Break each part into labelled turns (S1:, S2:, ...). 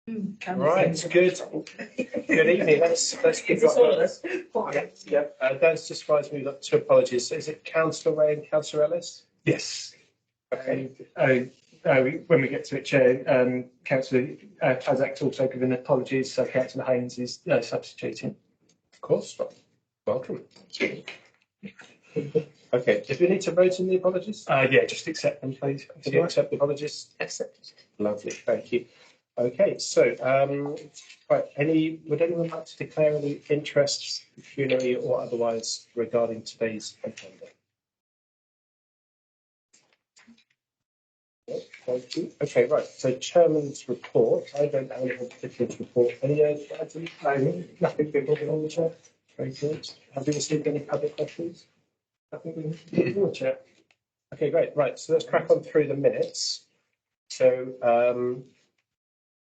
S1: Right, good. Good evening. Let's kick off. Yep. Dan's just advised me two apologies. Is it Councillor Ray and Councillor Ellis?
S2: Yes.
S1: Okay.
S2: When we get to it, Chair, Councillor Kazak's also given apologies, so Councillor Haynes is substituting.
S1: Of course. Welcome. Okay. Do we need to vote on the apologies?
S2: Yeah, just accept them, please.
S1: Can you accept the apologies?
S3: Accepted.
S1: Lovely. Thank you. Okay. So, right. Would anyone like to declare any interests, pecuniary or otherwise, regarding today's agenda? Thank you. Okay, right. So, Chairman's report. I don't have a particular report. Any items?
S2: No, nothing big on the Chair.
S1: Very good. Have we received any public questions?
S2: Nothing big on the Chair.
S1: Okay, great. Right. So let's crack on through the minutes. So,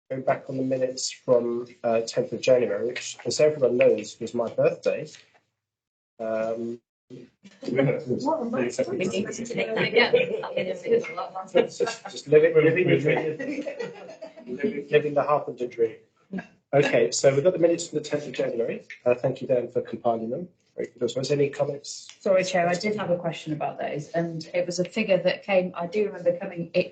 S1: going back on the minutes from 10th of January, which, as everyone knows, was my birthday.
S3: We need to take that again.
S1: Just living the Harpenden dream. Okay, so we've got the minutes from the 10th of January. Thank you, Dan, for compiling them. Very good. Was any comments?
S4: Sorry, Chair, I did have a question about those, and it was a figure that came. I do remember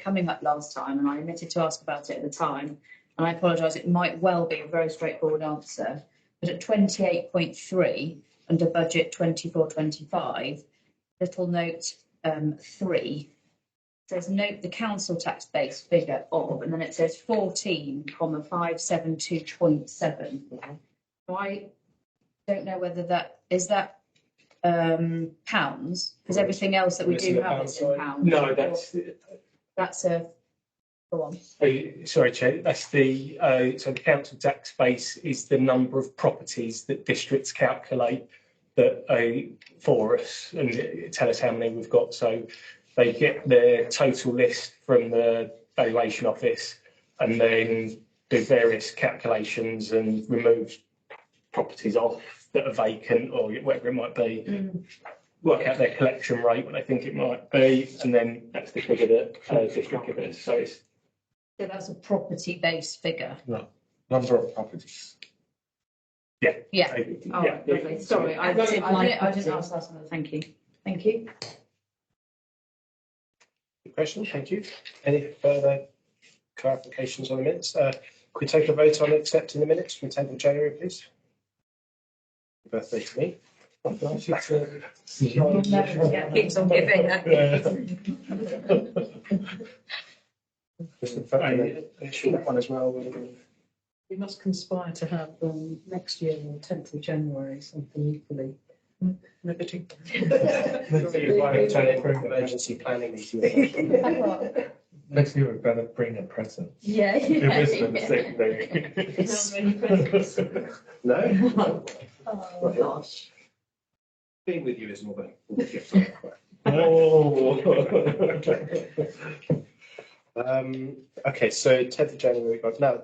S4: coming up last time, and I omitted to ask about it at the time. And I apologise. It might well be a very straightforward answer, but at 28.3 under budget 24-25, little note 3 says note the council tax base figure of, and then it says 14,572.7. So I don't know whether that is pounds, because everything else that we do have is in pounds.
S2: No,
S4: that's a. Go on.
S2: Sorry, Chair. That's the so the council tax base is the number of properties that districts calculate that for us and tell us how many we've got. So they get their total list from the valuation office and then do various calculations and remove properties off that are vacant or whatever it might be. Work out their collection rate, what they think it might be, and then that's the figure that district gives us. So it's.
S4: So that's a property-based figure.
S1: No, number of properties.
S2: Yeah.
S4: Yeah. Oh,
S2: yeah.
S4: Lovely. Sorry, I didn't ask last one. Thank you. Thank you.
S1: Good question. Thank you. Any further clarifications on the minutes? Could we take a vote on accepting the minutes from 10th of January, please? Happy birthday to me.
S3: Yeah, keeps on giving.
S2: That one as well.
S5: We must conspire to have next year on 10th of January something equally riveting.
S1: Emergency planning meeting.
S6: Next year we better bring a present.
S3: Yeah.
S6: It is the same day.
S1: No?
S3: Oh gosh.
S1: Being with you is more than a gift. Okay, so 10th of January we've got. Now,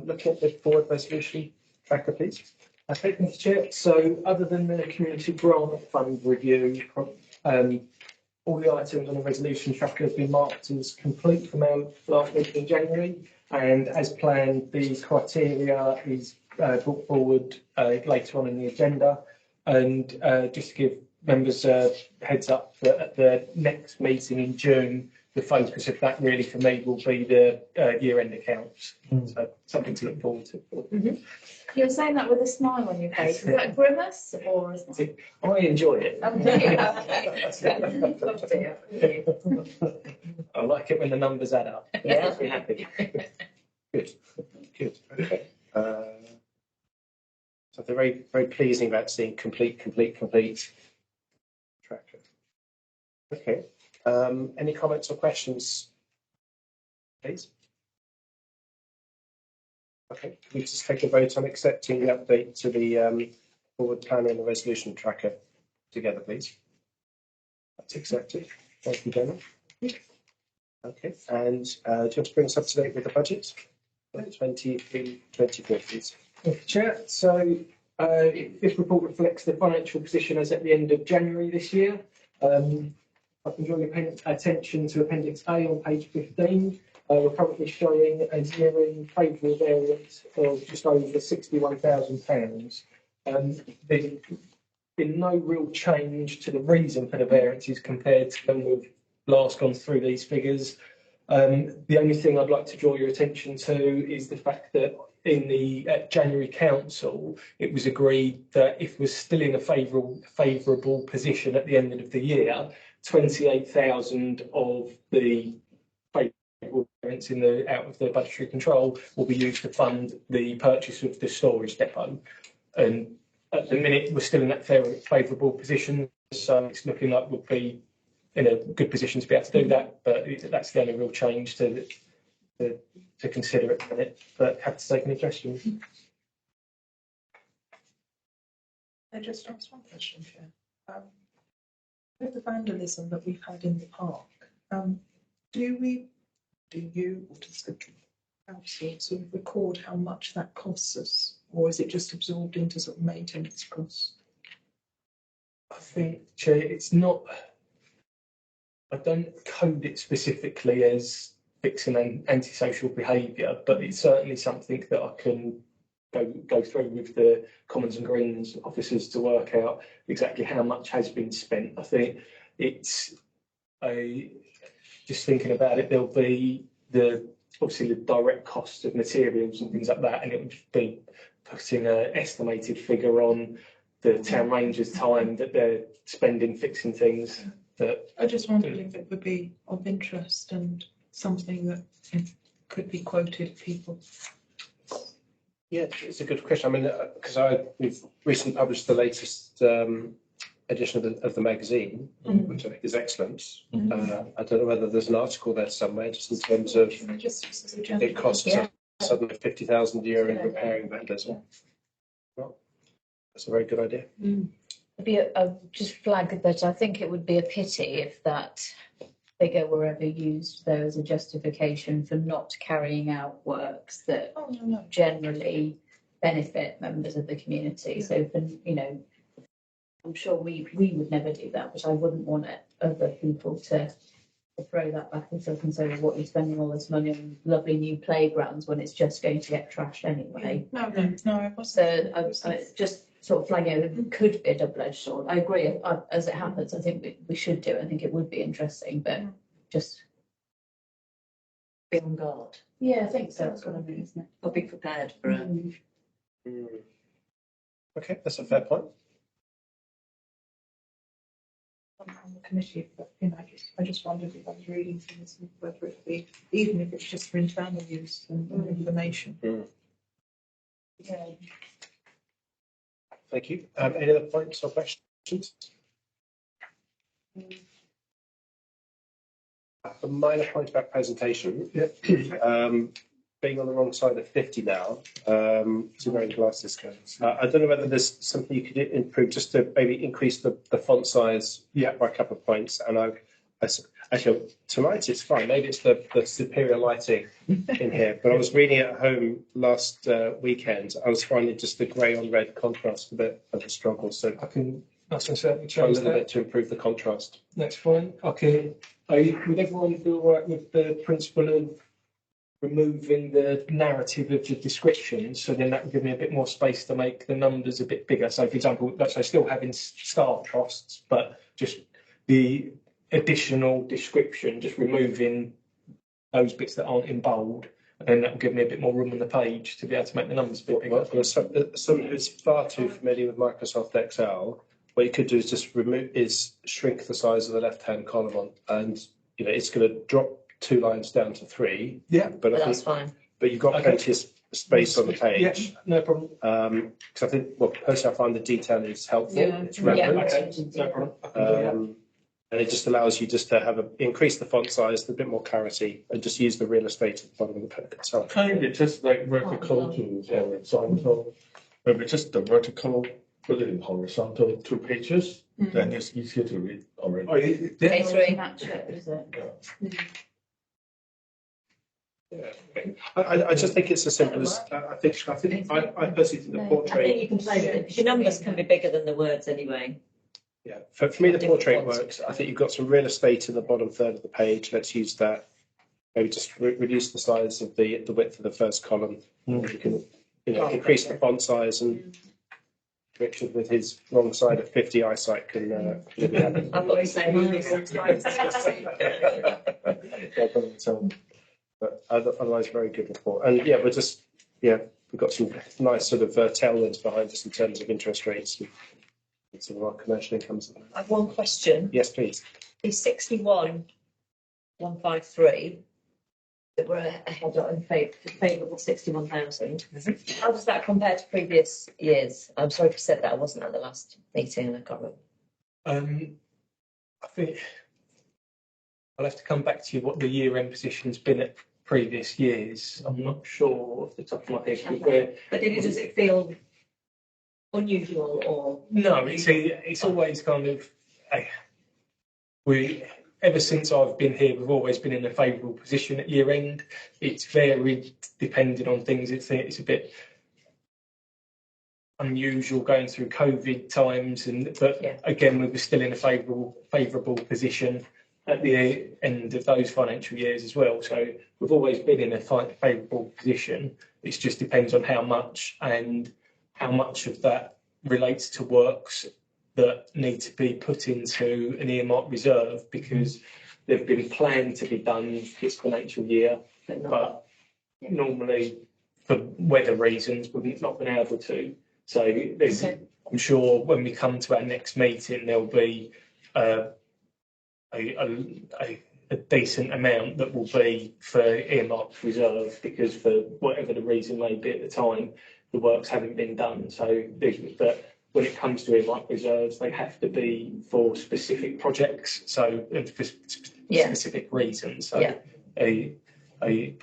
S1: looking at the forward resolution tracker, please.
S2: Okay, Mr. Chair. So, other than the community grant fund review, all the items on the resolution tracker have been marked as complete from our last meeting in January, and as planned, the criteria is brought forward later on in the agenda. And just to give members a heads up that at the next meeting in June, the focus of that really for me will be the year-end accounts. So something to look forward to.
S4: You're saying that with a smile on your face. Is that a grimace or?
S2: I enjoy it.
S4: Oh, do you?
S2: I like it when the numbers add up.
S4: Yeah.
S2: Makes me happy.
S1: Good. Okay. So they're very, very pleasing about seeing complete tracker. Okay. Any comments or questions, please? Okay, can we just take a vote on accepting the update to the forward planning and the resolution tracker together, please? That's accepted. Thank you, Jenny. Okay, and do you want to bring us up to date with the budget? 23-24, please.
S2: Chair, so this report reflects the financial position as at the end of January this year. I can draw your attention to Appendix A on page 15. we're currently showing a year-end favourable variance of just over £61,000. There's been no real change to the reason for the variances compared to when we've last gone through these figures. The only thing I'd like to draw your attention to is the fact that in the January council, it was agreed that if we're still in a favourable position at the end of the year, 28,000 of the favourable variance out of the budgetary control will be used to fund the purchase of the storage depot. And at the minute, we're still in that favourable position, so it's looking like we'll be in a good position to be able to do that. But that's the only real change to consider at the minute. But have to take any questions.
S5: I just asked one question, Chair. With the vandalism that we've had in the park, do you, or does the council sort of record how much that costs us, or is it just absorbed into sort of maintenance costs?
S2: I think, Chair, it's not. I don't code it specifically as fixing antisocial behaviour, but it's certainly something that I can go through with the Commons and Greens officers to work out exactly how much has been spent. I think it's just thinking about it, there'll be obviously the direct cost of materials and things like that, and it would be putting an estimated figure on the town rangers' time that they're spending fixing things.
S5: I just wondered if it would be of interest and something that could be quoted people.
S1: Yeah, it's a good question. I mean, because we've recently published the latest edition of the magazine, which I think is excellent. I don't know whether there's an article there somewhere, just in terms of it costs suddenly €50,000 in repairing vandalism. Well, that's a very good idea.
S4: Just flag that I think it would be a pity if that figure were ever used though as a justification for not carrying out works that generally benefit members of the community. So, I'm sure we would never do that, but I wouldn't want other people to throw that back and say, well, what are you spending all this money on lovely new playgrounds when it's just going to get trashed anyway?
S5: No, it wasn't.
S4: So I just sort of flagging it could be a double-edged sword. I agree. As it happens, I think we should do it. I think it would be interesting, but just
S3: Be on guard,
S4: yeah, I think so. That's what I mean, isn't it?
S3: or be prepared for it.
S1: Okay, that's a fair point.
S5: On the committee, but I just wondered if I was reading things, whether it be, even if it's just for internal use and information.
S4: Yeah.
S1: Thank you. Any other points or questions? A minor point about presentation. Being on the wrong side of 50 now, to wearing glasses. I don't know whether there's something you could improve just to maybe increase the font size by a couple of points. And actually, tonight it's fine. Maybe it's the superior lighting in here. But I was reading it at home last weekend. I was finding just the grey on red contrast a bit of a struggle. So
S2: I can certainly
S1: try a
S2: change
S1: little
S2: that.
S1: bit to improve the contrast.
S2: That's fine. Okay. Would everyone feel right with the principle of removing the narrative of the description? So then that would give me a bit more space to make the numbers a bit bigger. So, for example, let's say still having star trusts, but just the additional description, just removing those bits that aren't in bold, and then that will give me a bit more room on the page to be able to make the numbers a bit bigger.
S1: Well, for someone who's far too familiar with Microsoft Excel, what you could do is just shrink the size of the left-hand column and it's going to drop 2 lines down to 3.
S2: Yeah,
S3: But that's fine.
S1: But you've got plenty of space on the page.
S2: Yeah, no problem.
S1: Because I think, personally, I find the detail is helpful.
S5: Yeah.
S1: It's relevant.
S2: Okay, no problem. I can do that.
S1: And it just allows you just to increase the font size, a bit more clarity, and just use the real estate at the bottom of the page itself.
S6: Kind of just like vertical to horizontal. Maybe just the vertical, put it in horizontal 2 pages, then it's easier to read already.
S4: Catering match it, is it?
S1: I just think it's as simple as I personally think the
S3: I
S1: portrait.
S3: think you can play with it, because your numbers can be bigger than the words anyway.
S1: Yeah, for me, the portrait works. I think you've got some real estate in the bottom third of the page. Let's use that. maybe just reduce the size of the width of the first column.
S6: Mm.
S1: You can, increase the font size, and Richard, with his wrong side of 50 eyesight, can live with that.
S3: I've got the same.
S1: So, but otherwise, very good report. And yeah, we've got some nice sort of tailwinds behind us in terms of interest rates and some of our commercial incomes.
S3: I have one question.
S1: Yes, please.
S3: The 61,153 that were ahead of favourable 61,000. How does that compare to previous years? I'm sorry if you said that. I wasn't at the last meeting and I can't remember.
S2: I think I'll have to come back to you what the year-end position's been at previous years. I'm not sure off the top of my head.
S3: But does it feel unusual or?
S2: No, it's always kind of ever since I've been here, we've always been in a favourable position at year end. It's varied depending on things. It's a bit unusual going through COVID times, but again, we were still in a favourable position at the end of those financial years as well. So we've always been in a favourable position. It just depends on how much and how much of that relates to works that need to be put into an earmark reserve because they've been planned to be done this financial year, but normally for weather reasons we've not been able to. So I'm sure when we come to our next meeting there'll be a decent amount that will be for earmark reserve because for whatever the reason may be at the time, the works haven't been done. So but when it comes to earmark reserves, they have to be for specific projects, so for specific reasons. So, but I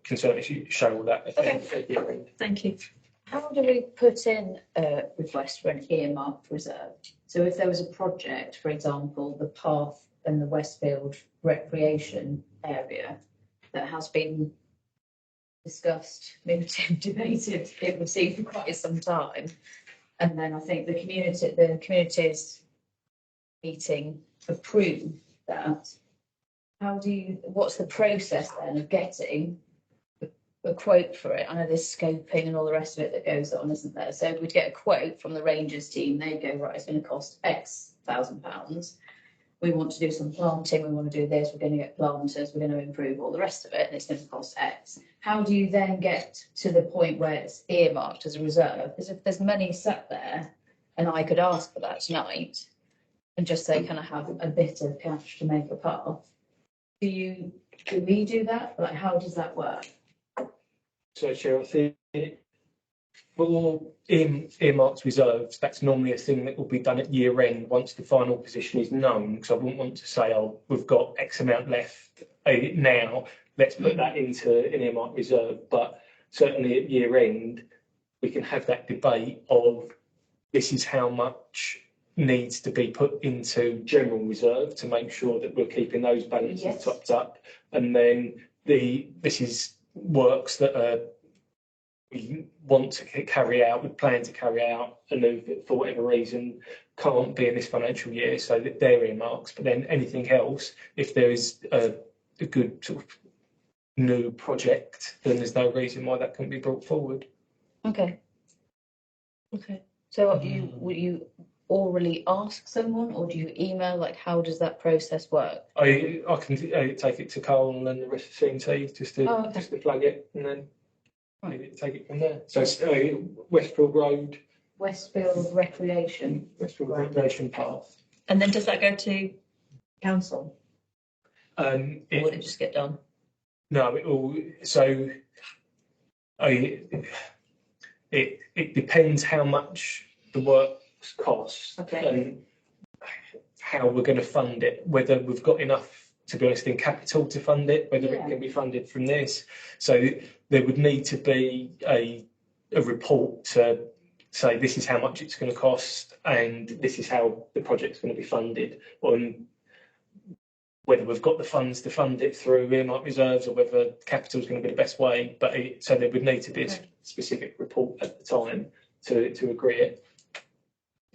S2: can certainly show all that.
S3: Okay. Thank you.
S4: How do we put in a request for an earmarked reserve? So if there was a project, for example, the path and the Westfield recreation area that has been discussed, mooted, debated, it would seem for quite some time. And then I think the community's meeting approved that. What's the process then of getting a quote for it? I know there's scoping and all the rest of it that goes on, isn't there? So we'd get a quote from the Rangers team, they'd go, right, it's going to cost X £1,000. We want to do some planting, we want to do this, we're going to get planters, we're going to improve all the rest of it, and it's going to cost X. How do you then get to the point where it's earmarked as a reserve? Because if there's money sat there, and I could ask for that tonight, and just say, can I have a bit of cash to make a path? Do we do that? Like, how does that work?
S2: So, Chair, I think for earmarked reserves, that's normally a thing that will be done at year end once the final position is known. Because I wouldn't want to say, oh, we've got X amount left now, let's put that into an earmarked reserve. But certainly at year end, we can have that debate of this is how much needs to be put into general reserve to make sure that we're keeping those balances topped up. And then this is works that we want to carry out, we plan to carry out, and for whatever reason can't be in this financial year, so that they're earmarks. But then anything else, if there is a good sort of new project, then there's no reason why that couldn't be brought forward.
S4: Okay. So will you orally ask someone, or do you email? Like, how does that process work?
S2: I can take it to Carl and the rest of the CNT just to flag it, and then take it from there. So it's Westfield Road.
S4: Westfield Recreation
S2: Path.
S3: And then does that go to council? Or would it just get done?
S2: No, it all. So it depends how much the works cost and how we're going to fund it. Whether we've got enough, to be honest, in capital to fund it, whether it can be funded from this. So there would need to be a report to say this is how much it's going to cost and this is how the project's going to be funded, on whether we've got the funds to fund it through earmark reserves or whether capital is going to be the best way. But so there would need to be a specific report at the time to agree it.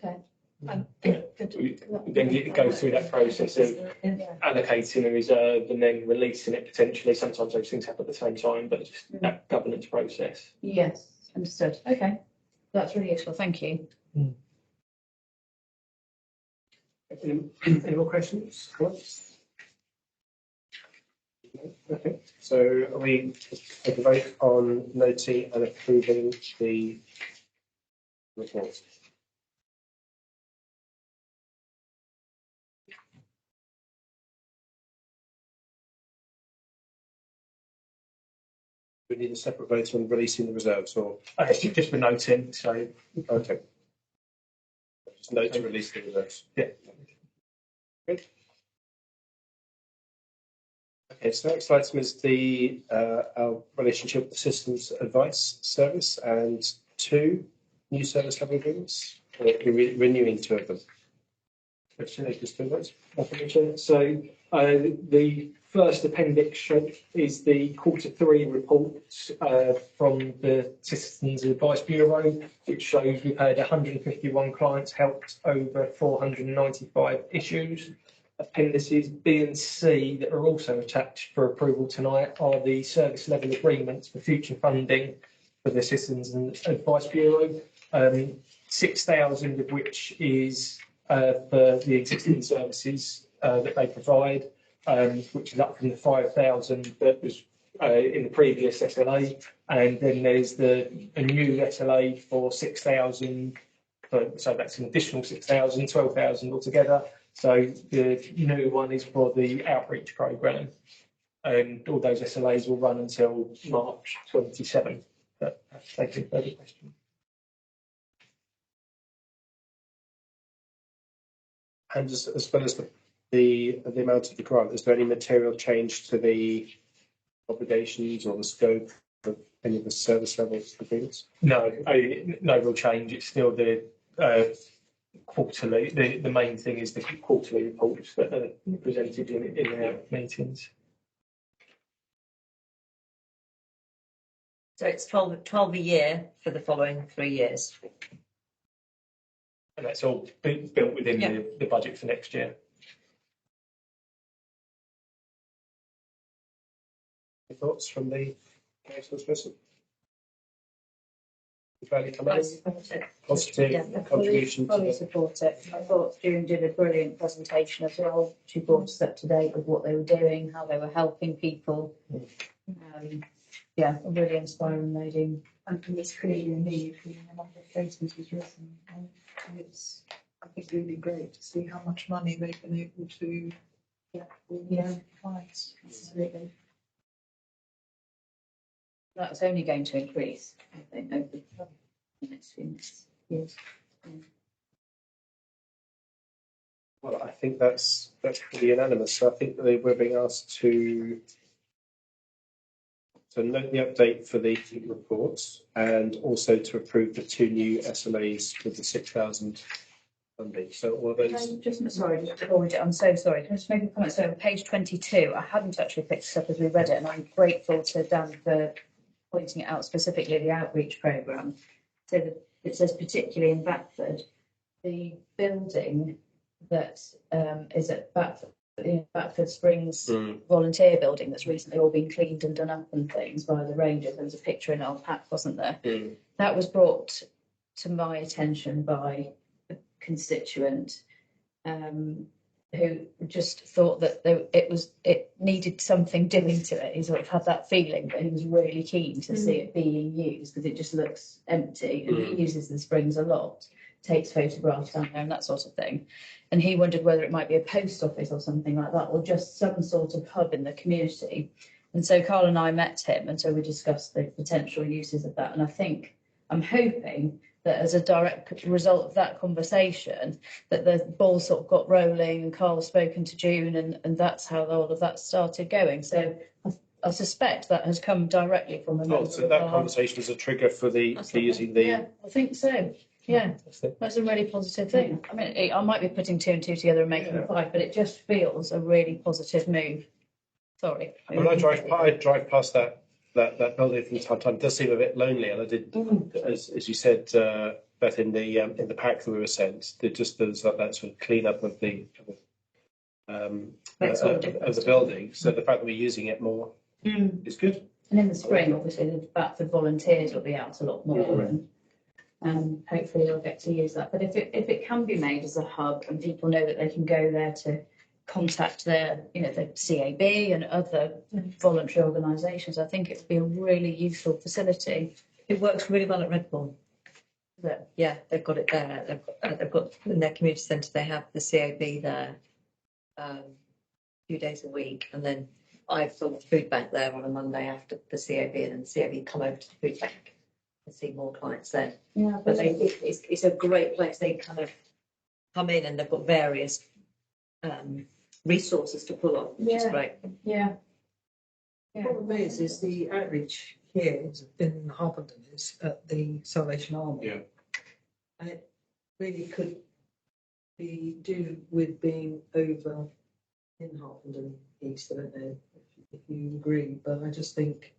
S4: Okay.
S2: Then it goes through that process of allocating a reserve and then releasing it potentially. Sometimes those things happen at the same time, but it's just that governance process.
S4: Yes, understood. Okay, that's really useful. Thank you.
S1: Any more questions? Comments? Okay, so are we take a vote on noting and approving the report? We need a separate vote on releasing the reserves, or
S2: It's just for noting, so
S1: okay, just note to release the reserves.
S2: yeah.
S1: Good. Okay, so next item is the our relationship with the Systems Advice Service and 2 new service level agreements. We're renewing 2 of them. Which latest to those?
S2: So the first appendix is the Q3 report from the Citizens Advice Bureau, which shows we've had 151 clients helped over 495 issues. Appendices B and C that are also attached for approval tonight are the service level agreements for future funding for the Citizens Advice Bureau. 6,000 of which is for the existing services that they provide, which is up from the 5,000 that was in the previous SLA. And then there's a new SLA for 6,000, so that's an additional 6,000, 12,000 altogether. So the new one is for the outreach programme. And all those SLAs will run until March 27. But thank you for the question.
S1: And as well as the amount of the grant, is there any material change to the obligations or the scope of any of the service level agreements?
S2: No, no real change. It's still the quarterly. The main thing is the quarterly reports that are presented in our meetings.
S3: So it's 12 a year for the following 3 years.
S2: And that's all built within the budget for next year.
S1: Any thoughts from the councillors? Fairly commendable. Positive
S3: Yeah,
S1: contribution to
S4: Fully
S1: the
S4: support it. I thought June did a brilliant presentation as well. She brought us up to date with what they were doing, how they were helping people. Yeah, a really inspiring lady.
S5: And there's clearly a need for the number of cases is risen. And it's, I think, really great to see how much money they've been able to get for clients.
S4: Absolutely. That's only going to increase, I think, over the next few years.
S1: Well, I think that's pretty unanimous. So I think that we're being asked to note the update for the reports and also to approve the 2 new SLAs with the 6,000 funding. So all of those.
S4: Sorry, just before we do, I'm so sorry. Can I just make a comment? So on page 22, I hadn't actually picked this up as we read it, and I'm grateful to Dan for pointing it out, specifically the outreach programme. So that it says particularly in Batford, the building that is at Batford Springs volunteer building that's recently all been cleaned and done up and things by the Rangers. There was a picture in our pack, wasn't there? That was brought to my attention by a constituent who just thought that it needed something doing to it. He sort of had that feeling, but he was really keen to see it being used because it just looks empty. And he uses the Springs a lot, takes photographs down there and that sort of thing. And he wondered whether it might be a post office or something like that, or just some sort of hub in the community. And so Carl and I met him, and so we discussed the potential uses of that. And I'm hoping that as a direct result of that conversation, that the ball sort of got rolling and Carl's spoken to June, and that's how all of that started going. So I suspect that has come directly from a member
S1: So that conversation is a trigger for using the.
S4: Yeah, I think so. Yeah, that's a really positive thing. I mean, I might be putting 2 and 2 together and making 5, but it just feels a really positive move. Sorry.
S1: When I drive past that building from time to time, it does seem a bit lonely. And I did, as you said, But in the pack that we were sent, there's that sort of clean up of the
S4: Makes all the difference.
S1: of the building. So the fact that we're using it more is good.
S4: And in the spring, obviously, the Batford volunteers will be out a lot more, and hopefully they'll get to use that. But if it can be made as a hub and people know that they can go there to contact their, the CAB and other voluntary organisations, I think it would be a really useful facility.
S3: It works really well at Redbourne. Yeah, they've got it there. They've got in their community centre. They have the CAB there, a few days a week, and then I've got the food bank there on a Monday after the CAB, and then the CAB come over to the food bank and see more clients then.
S4: Yeah,
S3: But it's a great place. They kind of come in and they've got various resources to pull on, which is
S4: Yeah.
S3: great.
S4: yeah.
S5: The problem is the outreach here in Harpenden is at the Salvation Army.
S1: Yeah.
S5: And it really could be do with being over in Harpenden East. I don't know if you agree, but I just think,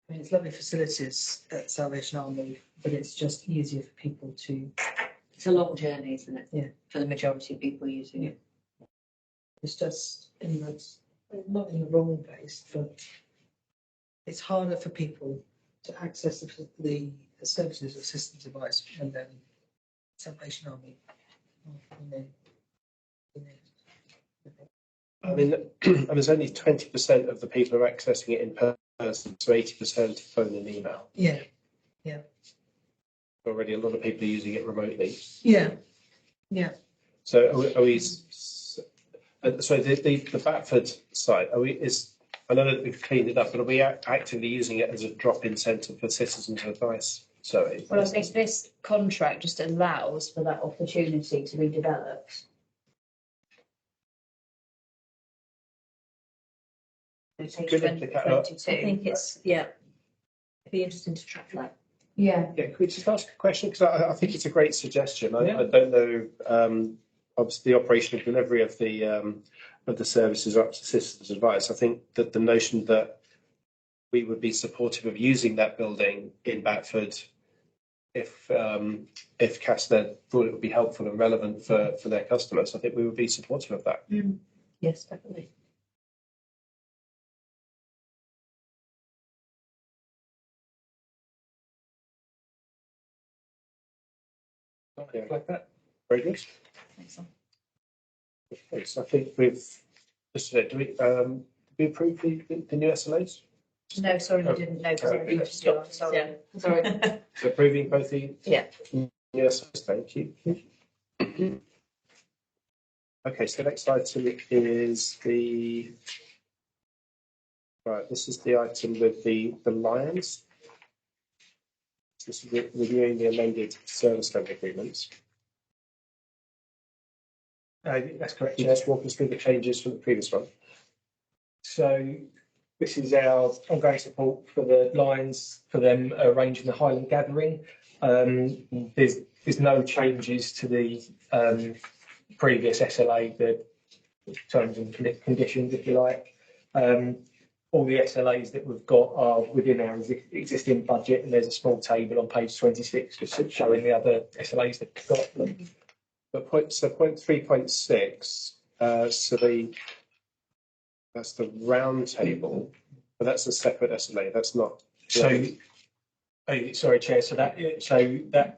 S5: it's lovely facilities at Salvation Army, but it's just easier for people to,
S3: It's a long journey, isn't it?
S5: Yeah.
S3: For the majority of people using it.
S5: it's just not in the wrong place, but it's harder for people to access the services of systems advice and then Salvation Army.
S1: I mean, and there's only 20% of the people who are accessing it in person, so 80% phone and email.
S5: Yeah,
S1: Already a lot of people are using it remotely.
S5: yeah.
S1: So are we so the Batford site, I know that we've cleaned it up, but are we actively using it as a drop-in centre for citizens advice? Sorry.
S4: Well, I think this contract just allows for that opportunity to be developed. Page
S1: Good indicator.
S4: 22.
S3: I think it'd be interesting to track that.
S4: Yeah,
S1: Yeah, could we just ask a question? Because I think it's a great suggestion.
S2: Yeah.
S1: I don't know, obviously the operational delivery of the services up to citizens advice. I think that the notion that we would be supportive of using that building in Batford if Castlead thought it would be helpful and relevant for their customers, I think we would be supportive of that.
S3: Yes, definitely.
S1: Like that. Very good.
S4: thanks, Sam.
S1: Okay, so I think do we approve the new SLAs?
S4: No, sorry, you didn't know because I didn't stop. Sorry.
S3: Yeah, sorry.
S1: So approving both the
S3: Yeah.
S1: Yes, thank you. Okay, so the next item is this is the item with the Lions. This is reviewing the amended service level agreements.
S2: That's correct.
S1: Can you just walk us through the changes from the previous one?
S2: So this is our ongoing support for the Lions, for them arranging the Highland Gathering. There's no changes to the previous SLA, the terms and conditions, if you like. All the SLAs that we've got are within our existing budget, and there's a small table on page 26 just showing the other SLAs that we've got.
S1: But point 3.6, that's the round table, but that's a separate SLA. That's not.
S2: Sorry, Chair. So that the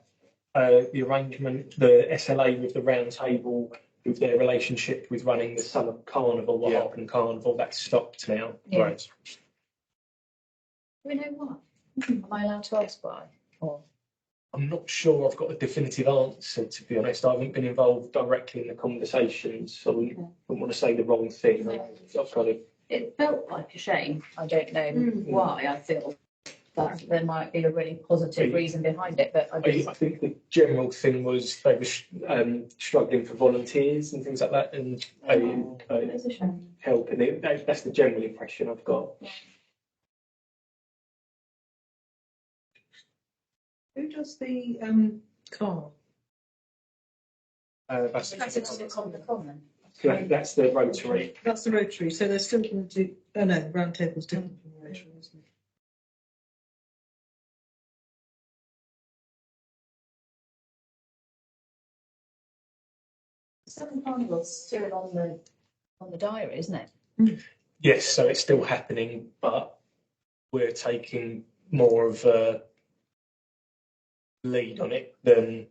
S2: arrangement, the SLA with the round table, with their relationship with running the summer carnival, the Harpenden Carnival, that's stopped now.
S4: Yeah.
S1: Right.
S4: Do we know why? Am I allowed to ask why? Or
S2: I'm not sure I've got a definitive answer, to be honest. I haven't been involved directly in the conversations, so I wouldn't want to say the wrong thing. I've kind of.
S4: it felt like a shame. I don't know why. I feel that there might be a really positive reason behind it, but I
S2: I think the general thing was they were struggling for volunteers and things like that, and
S4: it's a shame.
S2: helping it. That's the general impression I've got.
S5: Who does the car?
S1: That's
S4: the common.
S2: That's the Rotary.
S5: That's the Rotary, so they're still going to do, oh no, the round table's different from the Rotary, isn't it?
S4: Southern Carnival's still on the diary, isn't it?
S2: Yes, so it's still happening, but we're taking more of a lead on it than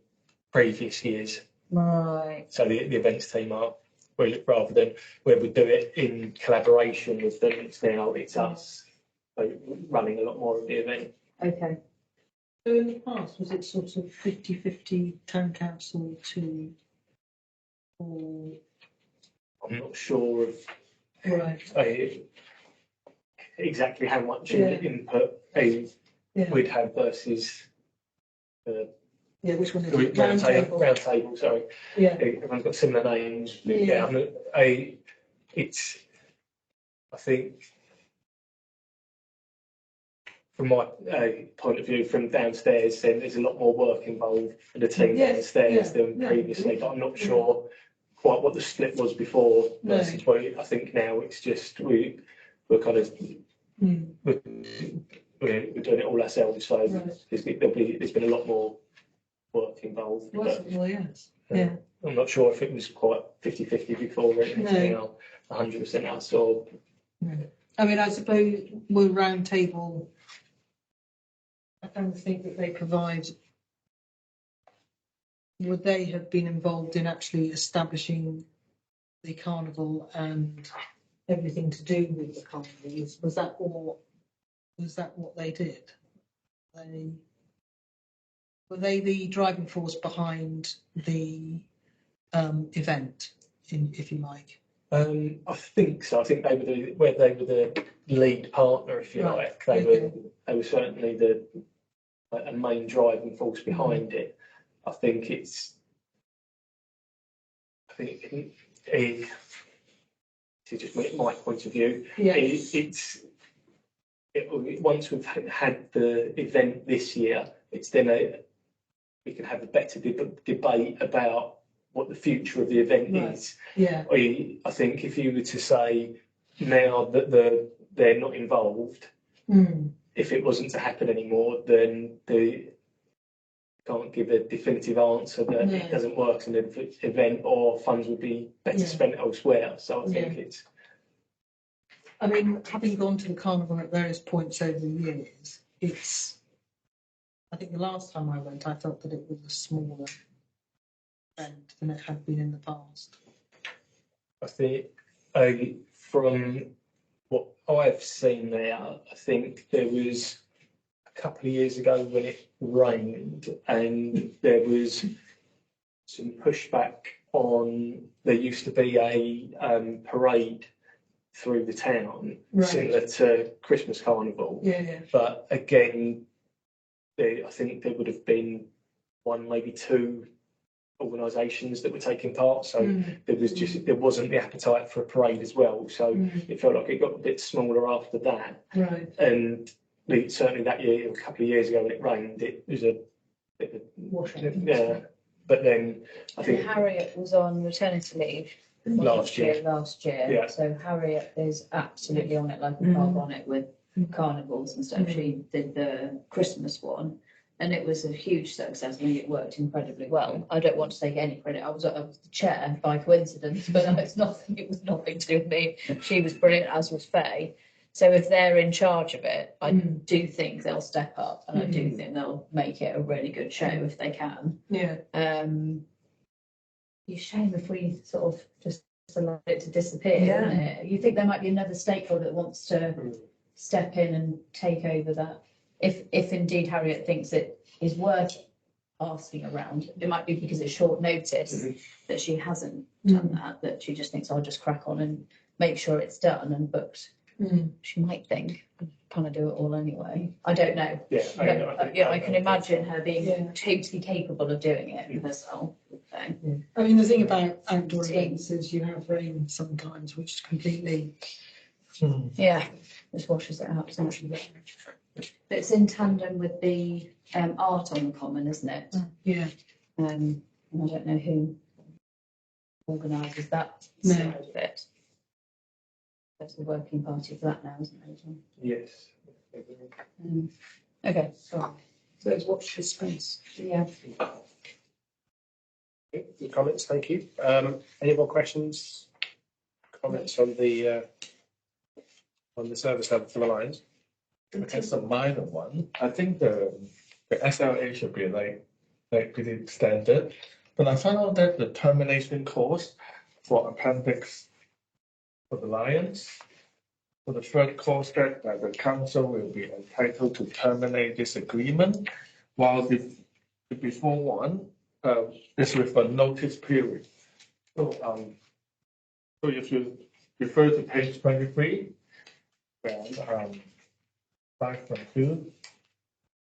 S2: previous years.
S4: Right.
S2: So the events team are, rather than where we do it in collaboration with them, it's us running a lot more of the event.
S4: Okay.
S5: So in the past, was it sort of 50-50 town council to, or?
S2: I'm not sure of
S5: Right.
S2: exactly how much
S5: Yeah.
S2: input
S5: Yeah.
S2: we'd have versus
S5: Yeah, which one is it?
S2: round table, sorry.
S5: Yeah.
S2: Everyone's got similar names.
S5: Yeah.
S2: I think from my point of view, from downstairs, then there's a lot more work involved for the team
S5: Yes,
S2: downstairs
S5: yeah,
S2: than
S5: yeah.
S2: previously, but I'm not sure quite what the split was before
S5: No.
S2: versus what I think now it's just we're kind of
S5: Mm.
S2: we're doing it all ourselves, so
S5: Right.
S2: there's been a lot more work involved.
S5: Was
S2: But
S5: it? Well, yes. Yeah.
S2: I'm not sure if it was quite 50-50 before, or it's
S5: No.
S2: now 100% us, or
S5: I mean, I suppose we're round table. I kind of think that they provide. Would they have been involved in actually establishing the carnival and everything to do with the carnival? Was that all? Was that what they did? Were they the driving force behind the event, if you like?
S2: I think so. I think they were the lead partner, if you
S5: Right,
S2: like. They
S5: okay.
S2: were certainly a main driving force behind it. I think it's just my point of view.
S5: Yeah.
S2: Once we've had the event this year, it's then we can have a better debate about what the future of the event
S5: Right.
S2: is.
S5: Yeah.
S2: I think if you were to say now that they're not involved,
S5: Mm.
S2: if it wasn't to happen anymore, then they can't give a definitive answer that
S5: No.
S2: it doesn't work in the event or funds would be better
S5: Yeah.
S2: spent elsewhere. So I think it's.
S5: I mean, having gone to the carnival at various points over the years, I think the last time I went, I felt that it was a smaller event than it had been in the past.
S2: I think from what I've seen there, I think there was a couple of years ago when it rained and there was some pushback on. There used to be a parade through the town,
S5: Right.
S2: similar to Christmas Carnival.
S5: Yeah.
S2: But again, I think there would have been one, maybe two organisations that were taking part. So there wasn't the appetite for a parade as well. So it felt like it got a bit smaller after that.
S5: Right.
S2: And certainly that year, a couple of years ago when it rained, it was a bit of
S5: Washout.
S2: yeah. But then I think
S4: Harriet was on maternity leave
S2: last year. Yeah.
S4: So Harriet is absolutely on it like a carb on it with carnivals and stuff. She did the Christmas one and it was a huge success. I mean, it worked incredibly well. I don't want to take any credit. I was the chair by coincidence, but it was nothing to do with me. She was brilliant, as was Faye. So if they're in charge of it, I do think they'll step up and I do think they'll make it a really good show if they can.
S5: Yeah.
S4: It's a shame if we sort of just allow it to disappear, isn't it? You think there might be another stakeholder that wants to step in and take over that. If indeed Harriet thinks it is worth asking around, it might be because it's short notice that she hasn't done that she just thinks I'll just crack on and make sure it's done and booked. She might think, kind of do it all anyway. I don't know.
S2: Yeah,
S4: I can imagine her being totally capable of doing it herself. So.
S5: I mean, the thing about outdoor events is you have rain sometimes, which completely.
S4: Yeah, just washes it out. But it's in tandem with the art on the common, isn't it?
S5: Yeah.
S4: And I don't know who organises that
S5: No.
S4: side of it. There's a working party for that now, isn't there?
S2: Yes.
S4: Okay, sorry.
S5: So it's watch this space.
S4: Yeah.
S1: Good comments, thank you. Any more questions? Comments on the service level for the Lions?
S6: Just a minor one. I think the SLA should be like pretty standard. But I found out that the termination cost for appendix for the Lions, for the third cost that the council will be entitled to terminate this agreement, while the before one is with a notice period. So so if you refer to page 23, then 5.2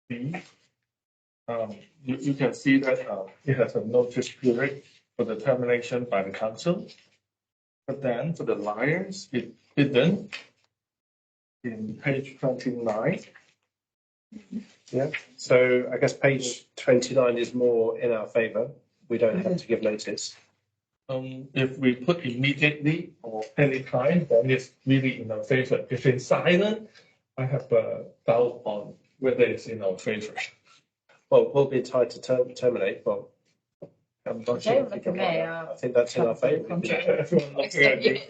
S6: B, you can see that it has a notice period for the termination by the council. But then for the Lions, it didn't. In page 29.
S1: Yeah, so I guess page 29 is more in our favour. We don't have to give notice.
S6: If we put immediately or any time, then it's really in our favor. If it's silent, I have a doubt on whether it's in our favor.
S1: Well, we'll be entitled to terminate, well, I'm not sure.
S4: Don't look at me,
S1: I think that's in our favour.
S6: Everyone looking at you.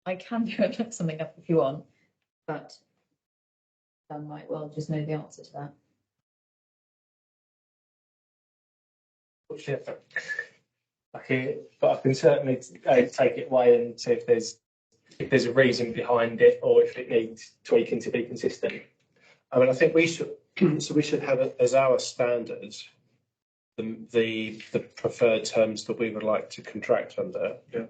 S4: I can go and look something up if you want, but I might well just know the answer to that.
S2: Okay, but I can certainly take it away and see if there's a reason behind it or if it needs tweaking to be consistent.
S1: I mean, I think we should, so we should have as our standard the preferred terms that we would like to contract under.
S6: Yeah.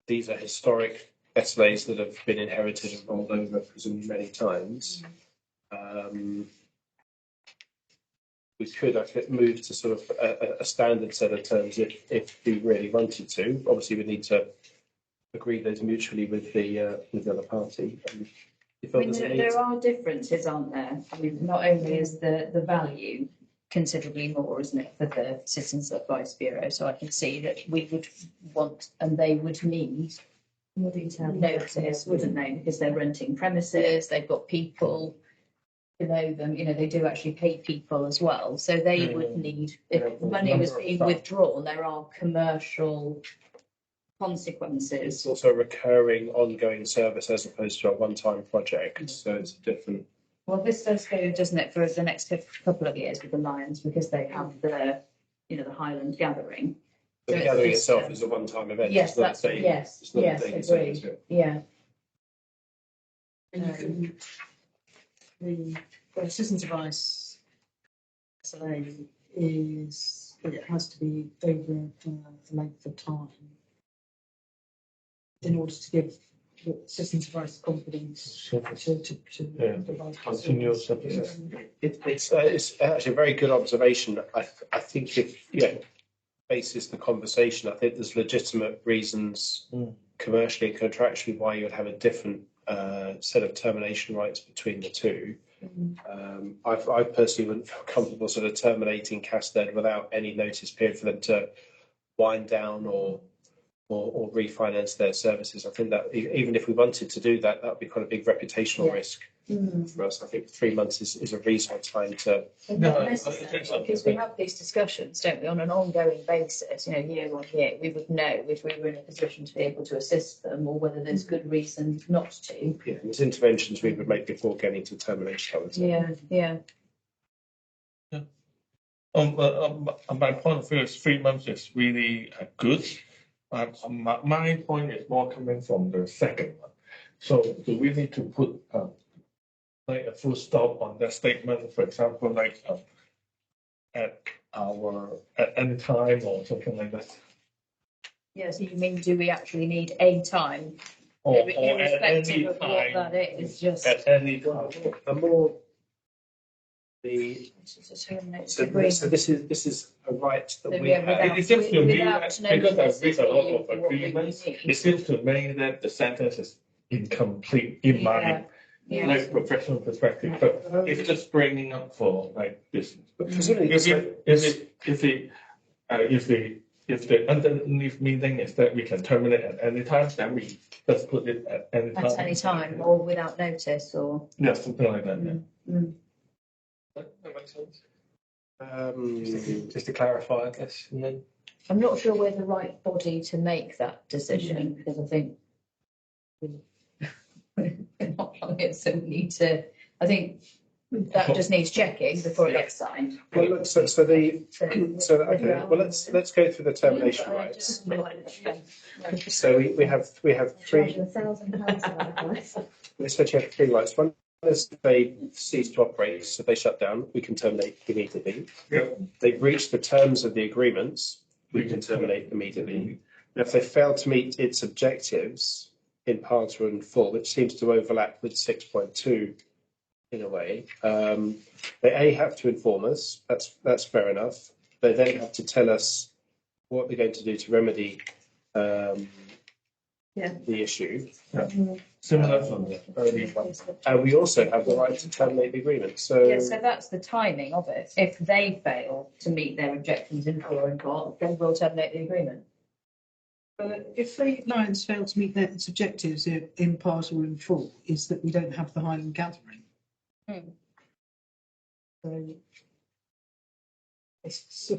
S1: These are historic SLAs that have been inherited and rolled over presumably many times. We could, I think, move to sort of a standard set of terms if we really wanted to. Obviously, we need to agree those mutually with the other party. If
S4: I mean,
S1: others need
S4: there are differences, aren't there? I mean, not only is the value considerably more, isn't it, for the Citizens Advice Bureau? So I can see that we would want and they would need
S3: More detail.
S4: notice, wouldn't they? Because they're renting premises, they've got people below them, you know, they do actually pay people as well. So they would need, if
S6: Yeah,
S4: money was
S6: number of
S4: being
S6: staff.
S4: withdrawn, there are commercial
S1: It's
S4: consequences.
S1: also a recurring, ongoing service as opposed to a one-time project. So it's a different.
S4: Well, this does go, doesn't it, for the next couple of years with the Lions, because they have the, you know, the Highland Gathering.
S1: But the
S4: So
S1: gathering
S4: it's,
S1: itself is a one-time event.
S4: Yes,
S1: It's not a
S4: that's,
S1: daily-
S4: yes,
S1: it's not a
S4: yes,
S1: daily service,
S4: agreed, yeah.
S7: The Citizens Advice SLA is, it has to be over the length of time in order to give the Citizens Advice confidence to
S6: Yeah,
S7: provide.
S6: continuous services.
S1: It's actually a very good observation. I think if, basis the conversation, I think there's legitimate reasons commercially and contractually why you would have a different set of termination rights between the two. I personally wouldn't feel comfortable sort of terminating Casted without any notice period for them to wind down or refinance their services. I think that even if we wanted to do that, that would be quite a big reputational risk for us. I think 3 months is a reasonable time to.
S4: Not necessarily, because we have these discussions, don't we, on an ongoing basis, you know, year on year, we would know if we were in a position to be able to assist them or whether there's good reason not to.
S1: Yeah, there's interventions we would make before getting to termination. I would say.
S4: Yeah.
S6: My point of view is 3 months is really good. My point is more coming from the second one. So do we need to put like a full stop on that statement, for example, like at any time or something like that?
S4: Yeah, so you mean, do we actually need a time?
S6: Or at any
S4: Irrespective of what
S6: time,
S4: that is, just.
S6: at any time.
S1: The more the so this is a right that we have.
S6: It seems to me
S4: Without
S6: that
S4: no
S6: because I've
S4: notice
S6: read a lot
S4: for
S6: of
S4: what we
S6: agreements,
S4: need.
S6: it seems to me that the sentence is incomplete in my
S4: Yeah.
S6: like professional perspective, but it's just bringing up for like this.
S1: But presumably,
S6: If the underneath meaning is that we can terminate at any time, then we just put it at any time.
S4: At any time or without notice or.
S6: Yeah, something like that. Yeah.
S4: Mm.
S6: That makes sense.
S2: Just to clarify, I guess, and then.
S4: I'm not sure we're the right body to make that decision, because I think we're not on it, so we need to, I think that just needs checking before it gets signed.
S1: Well, look, so okay, well, let's go through the termination rights. So we have three, we essentially have three rights. One is they cease to operate, so they shut down, we can terminate immediately. They breach the terms of the agreements, we can terminate immediately. And if they fail to meet its objectives in part or in full, which seems to overlap with 6.2 in a way, they have to inform us. That's fair enough. They then have to tell us what they're going to do to remedy the issue.
S6: Similar from the early one.
S1: And we also have the right to terminate the agreement. So,
S4: Yeah, so that's the timing of it. If they fail to meet their objections in full or in part, then we'll terminate the agreement.
S7: If the Lions fail to meet their objectives in part or in full, is that we don't have the Highland Gathering. So it's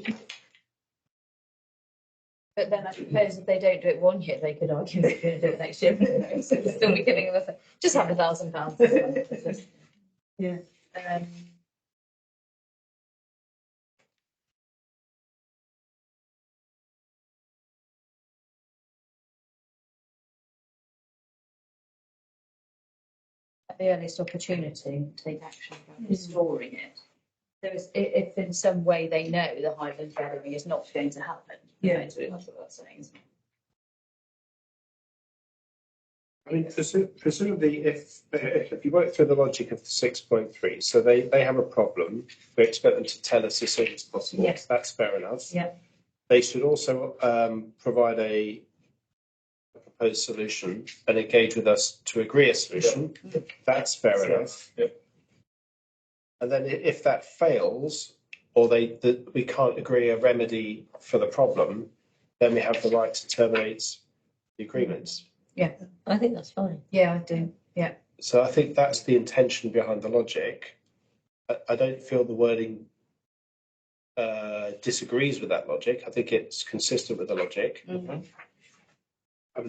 S4: But then I suppose if they don't do it one year, they could argue they're going to do it next year. So we'll still be giving them just have £1,000.
S7: yeah.
S4: At the earliest opportunity, to take action about restoring it. There is, if in some way they know the Highland Gathering is not going to happen.
S7: Yeah.
S4: That's what that's saying, isn't it?
S1: I mean, presumably, if you work through the logic of the 6.3, so they have a problem, we expect them to tell us as soon as possible.
S4: Yes.
S1: That's fair enough.
S4: Yeah.
S1: They should also provide a proposed solution and engage with us to agree a solution. That's fair enough. And then if that fails, or we can't agree a remedy for the problem, then we have the right to terminate the agreements.
S3: I think that's fine.
S4: Yeah, I do. Yeah.
S1: So I think that's the intention behind the logic. I don't feel the wording disagrees with that logic. I think it's consistent with the logic. I mean, I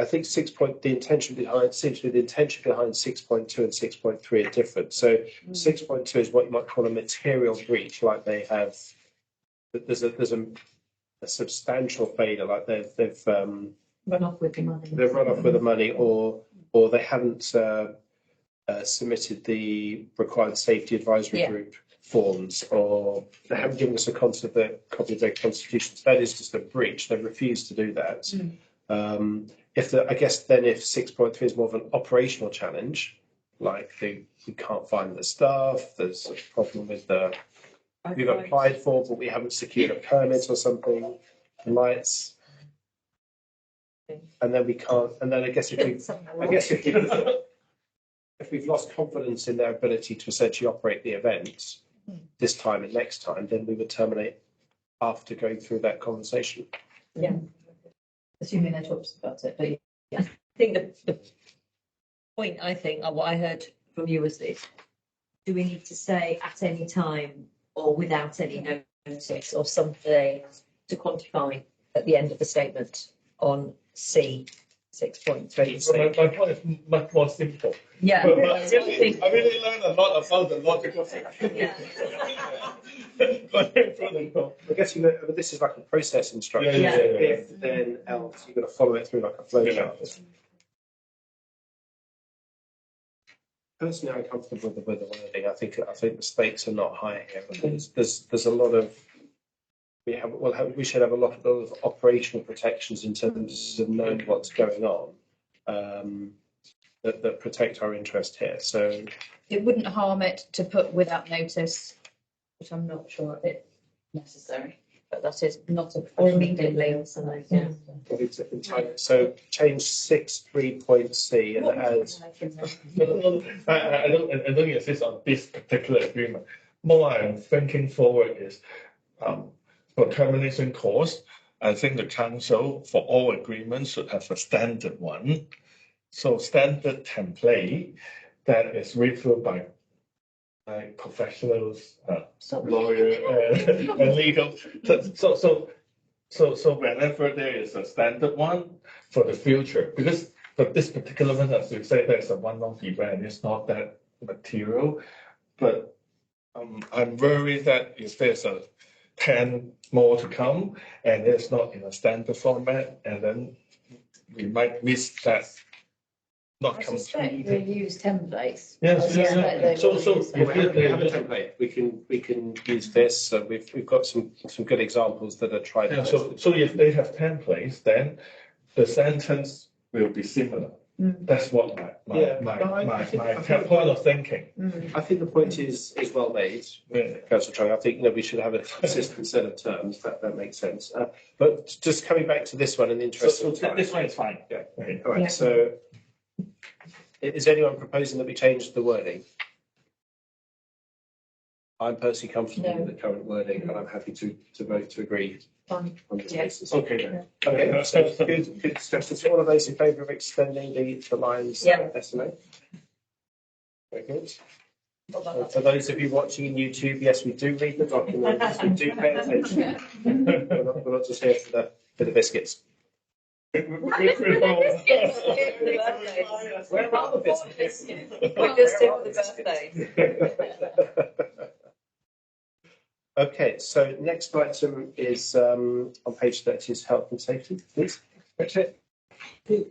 S1: think the intention behind 6.2 and 6.3 are different. So 6.2 is what you might call a material breach, like they have. There's a substantial failure, like they've
S3: Run off with the money.
S1: They've run off with the money, or they haven't submitted the required safety advisory group forms, or they haven't given us a copy of their constitutions. That is just a breach. They refuse to do that. I guess then if 6.3 is more of an operational challenge, like we can't find the staff, there's a problem with we've applied for, but we haven't secured a permit or something, the lights. And then we can't. And then I guess if we've lost confidence in their ability to essentially operate the event this time and next time, then we would terminate after going through that conversation.
S3: Yeah.
S4: Assuming they talked about it, but
S3: I think the point, what I heard from you was this: do we need to say at any time or without any notice or something to quantify at the end of the statement on C 6.3?
S6: My point is much more simple.
S3: Yeah.
S6: But I really learned a lot about the logical thing.
S1: I guess this is like a process instruction.
S6: Yeah.
S1: If then else, you're going to follow it through like a flow chart. Personally, I'm comfortable with the wording. I think the stakes are not high here. There's a lot of we should have a lot of operational protections in terms of knowing what's going on that protect our interest here. So
S4: it wouldn't harm it to put without notice, which I'm not sure it's necessary. But that is not a
S3: Or immediately or something. Yeah.
S1: So change 6.3.c and adds.
S6: I don't insist on this particular agreement. More I'm thinking forward is for termination clause, I think the council for all agreements should have a standard one. So standard template that is read through by like professionals,
S3: So-
S6: lawyer and legal. So whenever there is a standard one for the future, because for this particular one, as you say, there's a one-off event, it's not that material. But I'm worried that if there's 10 more to come and it's not in a standard format, and then we might miss that. Not
S4: I
S6: come
S4: suspect
S6: through.
S4: they use templates.
S6: Yes,
S4: I suspect they will
S6: So
S4: use
S1: Yeah,
S4: them.
S1: we have a template. We can use this. So we've got some good examples that are tried.
S6: yeah, so if they have templates, then the sentence will be similar. That's what
S1: Yeah, no, I think-
S6: point of thinking.
S1: I think the point is well made,
S6: Yeah.
S1: Councillor Chung. I think we should have a consistent set of terms. That makes sense. But just coming back to this one in the interest
S6: So
S1: of time.
S6: this one is fine.
S1: Yeah.
S6: Okay.
S1: All right. So, is anyone proposing that we change the wording? I'm personally comfortable with the current wording, and I'm happy to vote to agree
S3: Fine.
S1: on this
S3: Yeah.
S1: basis.
S6: Okay then.
S1: Okay, so good discussion. So all of those in favour of extending the lines
S3: Yeah.
S1: SMA? Very good. For those of you watching on YouTube, yes, we do read the documents, we do pay attention. We're not just here for the biscuits. Where are the biscuits?
S3: We're just here for the birthday.
S1: Okay, so next item is on page 30 is health and safety, please.
S2: That's it.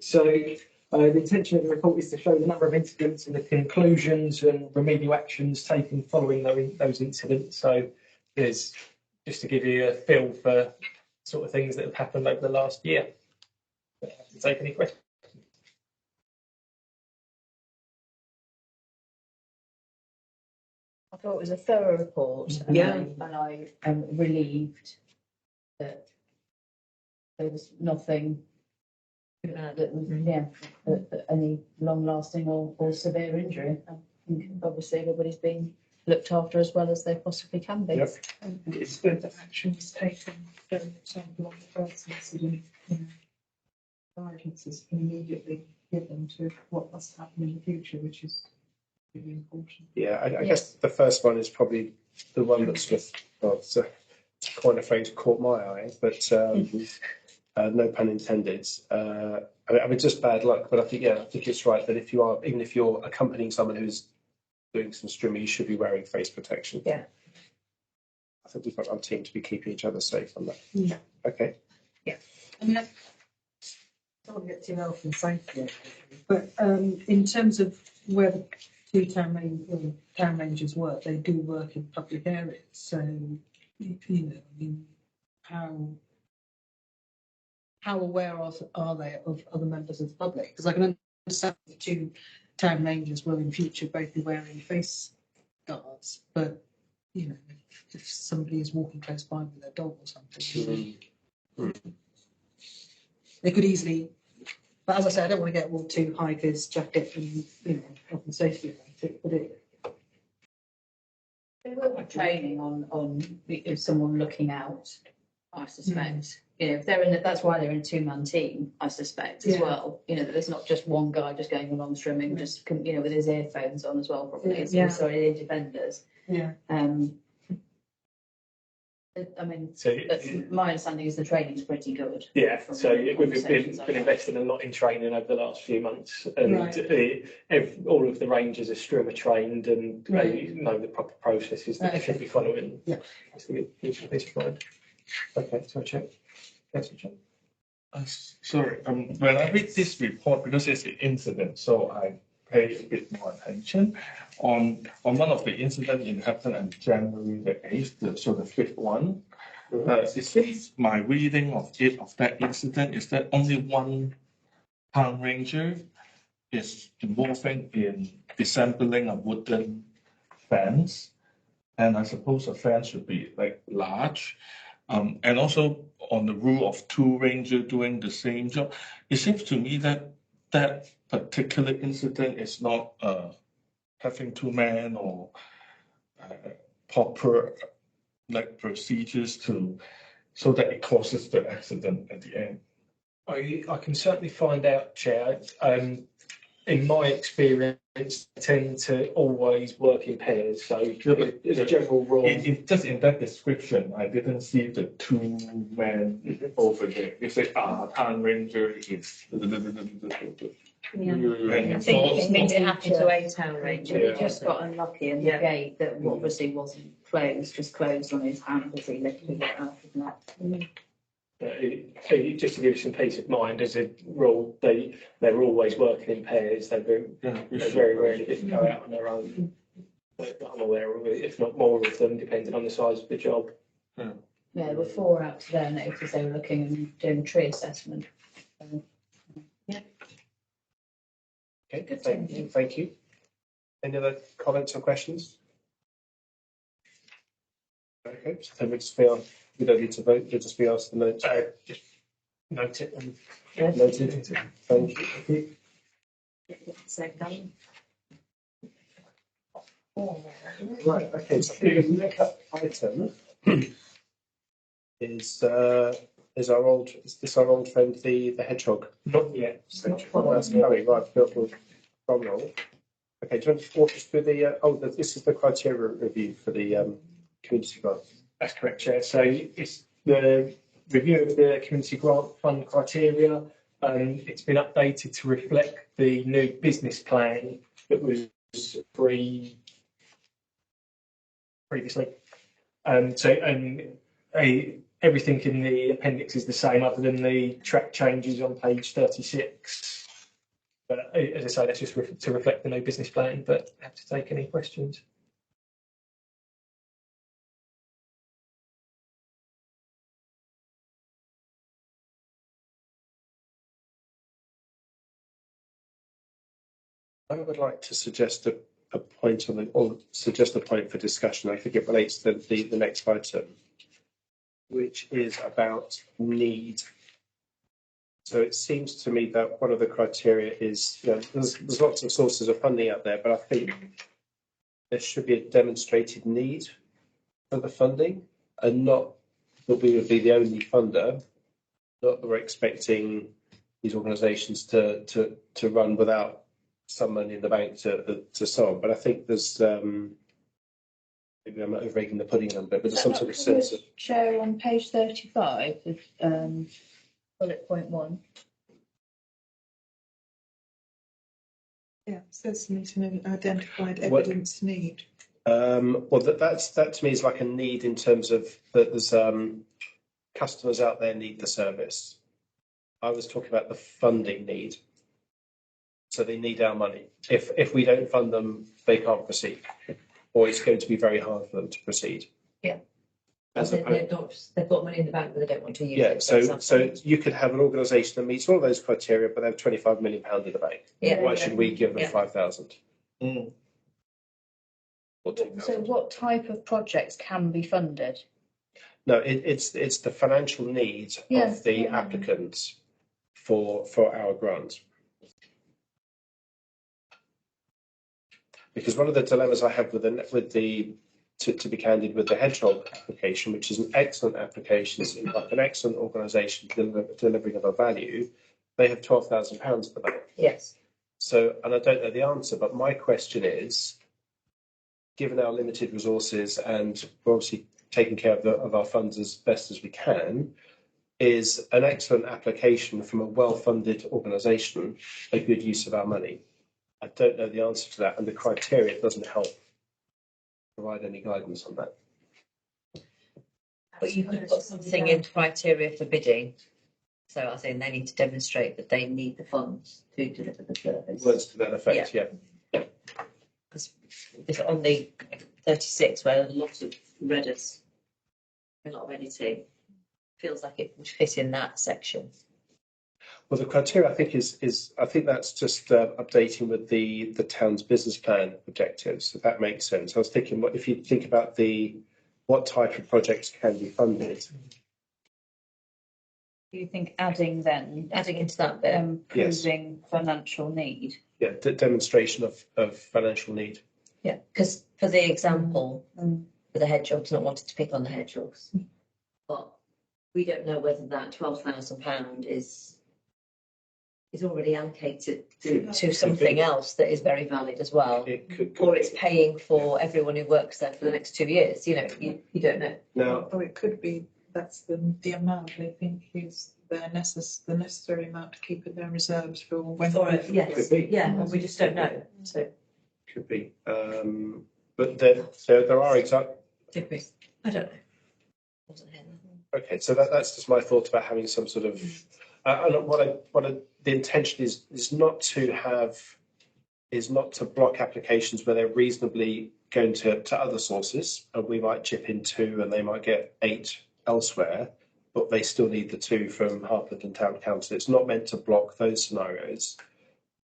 S2: So the intention of the report is to show the number of incidents and the conclusions and remedial actions taken following those incidents. So there's just to give you a feel for sort of things that have happened over the last year. Take any questions?
S4: I thought it was a thorough report. And I am relieved that there was nothing that was, any long-lasting or severe injury. I think obviously everybody's been looked after as well as they possibly can be.
S1: Yep.
S5: And it's good that action was taken, for example, on the first incident, guidance is immediately given to what must happen in the future, which is really important.
S1: Yeah, I guess the first one is probably the one that's just, well, it's quite afraid caught my eye, but no pun intended. I mean, just bad luck, but I think it's right that even if you're accompanying someone who's doing some streaming, you should be wearing face protection.
S3: Yeah.
S1: I think we've got our team to be keeping each other safe on that.
S5: Yeah.
S1: Okay.
S7: I mean, I don't want to get too health and safety, but in terms of where the two town rangers work, they do work in public areas. So, I mean, how aware are they of other members of the public? Because I can understand the two town rangers will in future both be wearing face guards, but if somebody is walking close by with their dog or something, they could easily. But as I said, I don't want to get all too high vis jacket and health and safety about it. But
S4: There will be training on if someone looking out, I suspect. If they're that's why they're in a two-man team, I suspect as well. That there's not just one guy just going along streaming, just with his earphones on as well. Probably, it's also the defenders.
S5: Yeah.
S4: I mean,
S2: So
S4: my understanding is the training's pretty good.
S2: yeah, so we've
S4: Conversations I've
S2: been
S4: had.
S2: investing a lot in training over the last few months, and
S5: Right.
S2: all of the rangers are streamer trained and they
S5: Right.
S2: know the proper processes that they should be following.
S5: Yeah.
S2: That's a good piece of mind. Okay, so check. That's a check.
S6: Sorry, when I read this report, because it's an incident, so I pay a bit more attention. On one of the incidents it happened on January the 8th, so the fifth one. It seems my reading of that incident is that only one town ranger is involving in disassembling a wooden fence. And I suppose a fence should be like large. And also on the rule of two rangers doing the same job, it seems to me that that particular incident is not having two men or proper procedures so that it causes the accident at the end.
S2: I can certainly find out, Chair. in my experience, tend to always work in pairs. So as a general rule,
S6: It just in that description, I didn't see the two men over there. You say, town ranger is.
S3: Yeah.
S6: And
S3: I think
S6: so-
S3: it means it happened to a town ranger.
S4: He just got unlucky and the
S3: Yeah.
S4: gate that obviously wasn't closed, just closed on his hand as he lifted it out of that.
S2: just to give you some peace of mind, as a rule, they're always working in pairs. They very rarely get to go out on their own. But I'm aware of it, if not more of them, depending on the size of the job.
S4: Yeah, there were 4 out today, and noticed they were looking and doing tree assessment.
S1: Okay,
S3: Good,
S1: thank you. Any other comments or questions? Okay, so then we don't need to vote, we'll just be asked the notes.
S2: Just note it and
S1: Noted, thank you.
S3: Same time.
S1: Right, okay, so the next item is our old friend, the hedgehog?
S2: not yet.
S1: That's Harry, right, Bill, drum roll. Okay, do you want to walk us through this is the criteria review for the community grant?
S2: That's correct, Chair. So it's the review of the community grant fund criteria. It's been updated to reflect the new business plan that was previously. Everything in the appendix is the same, other than the track changes on page 36. But as I say, that's just to reflect the new business plan. But I have to take any questions.
S1: I would like to suggest a point suggest a point for discussion. I think it relates to the next item, which is about need. So it seems to me that one of the criteria is, there's lots of sources of funding out there, but I think there should be a demonstrated need for the funding, and not that we would be the only funder, not that we're expecting these organisations to run without some money in the bank to so on. But I think there's maybe I'm not overrating the pudding a little bit, but there's some sort of sense of
S4: Chair, on page 35 of bullet point 1.
S5: Yeah, it says meeting an identified evidence need.
S1: well, that to me is like a need in terms of that there's customers out there need the service. I was talking about the funding need. So they need our money. If we don't fund them, they can't proceed, or it's going to be very hard for them to proceed.
S3: Yeah.
S1: As
S3: They've
S1: opposed,
S3: got money in the bank, but they don't want to use
S1: yeah.
S3: it. for
S1: So
S3: example.
S1: you could have an organisation that meets all those criteria, but they have £25 million in the bank.
S3: Yeah.
S1: Why should we give them
S3: Yeah.
S1: 5,000
S6: Mm.
S1: or 2,000?
S4: So what type of projects can be funded?
S1: No, it's the financial needs
S4: Yeah,
S1: of the
S4: yeah.
S1: applicants for our grant. Because one of the dilemmas I have with to be candid, with the hedgehog application, which is an excellent application, seems like an excellent organisation delivering of a value, they have £12,000 for that.
S3: Yes.
S1: So, and I don't know the answer, but my question is, given our limited resources and we're obviously taking care of our funds as best as we can, is an excellent application from a well-funded organisation a good use of our money? I don't know the answer to that, and the criteria doesn't help provide any guidance on that.
S3: But you could put something in criteria for bidding. So I think they need to demonstrate that they need the funds to deliver the service.
S1: Words to that effect, yeah.
S3: Because it's on the 36 where a lot of readers, a lot of editing, feels like it would fit in that section.
S1: Well, the criteria I think I think that's just updating with the town's business plan objectives. If that makes sense. I was thinking, what if you think about what type of projects can be funded?
S4: Do you think adding
S3: Adding into that bit.
S4: proving financial need?
S1: Yeah, demonstration of financial need.
S3: Yeah, because for the example, for the hedgehogs, not wanting to pick on the hedgehogs, but we don't know whether that £12,000 is is already allocated to something else that is very valid as well.
S1: It could.
S3: Or it's paying for everyone who works there for the next 2 years, you know, you don't know.
S1: Now,
S5: Or it could be that's the amount they think is the necessary amount to keep in their reserves for when.
S3: For it, yes,
S1: Could be.
S3: yeah, and we just don't know, so.
S1: could be. But there are examples.
S3: Did we? I don't know. Wasn't here.
S1: Okay, so that's just my thought about having some sort of. And the intention is not to block applications where they're reasonably going to other sources, and we might chip in 2 and they might get 8 elsewhere, but they still need the 2 from Harpenden Town Council. It's not meant to block those scenarios.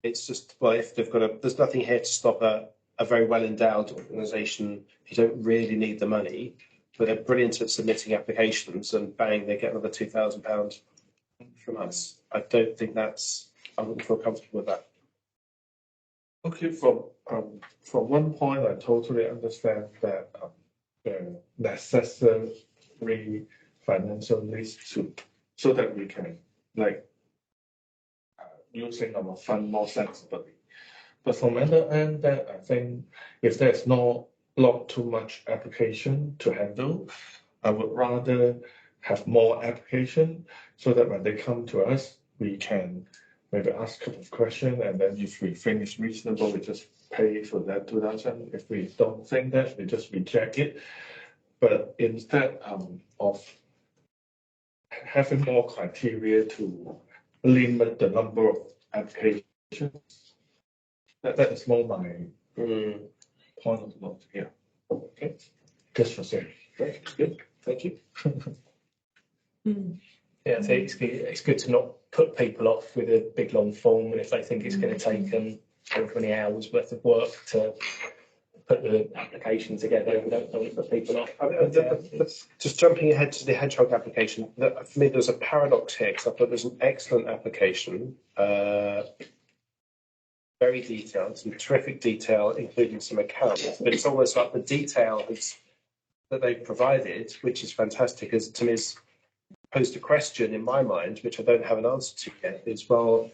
S1: It's just, well, if they've got there's nothing here to stop a very well endowed organisation if you don't really need the money, but they're brilliant at submitting applications, and bang, they get another £2,000 from us. I don't think I wouldn't feel comfortable with that.
S6: Okay, from one point, I totally understand that the necessary financial needs to, so that we can using our fund more sensibly. But from other end, that I think if there's not too much application to handle, I would rather have more application so that when they come to us, we can maybe ask a couple of questions, and then if we think it's reasonable, we just pay for that 2,000. If we don't think that, we just reject it. But instead of having more criteria to limit the number of applications, that is more my point of view. Yeah. Okay. Just for saying.
S1: Great, good, thank you.
S2: Yeah, I think it's good to not put people off with a big long form, and if they think it's going to take them however many hours worth of work to put the application together, we don't want to put people off.
S1: Just jumping ahead to the hedgehog application, for me there's a paradox here, because I thought there's an excellent application, very detailed, some terrific detail, including some accounts, but it's almost like the detail that they've provided, which is fantastic, as to me has posed a question in my mind, which I don't have an answer to yet, is, well,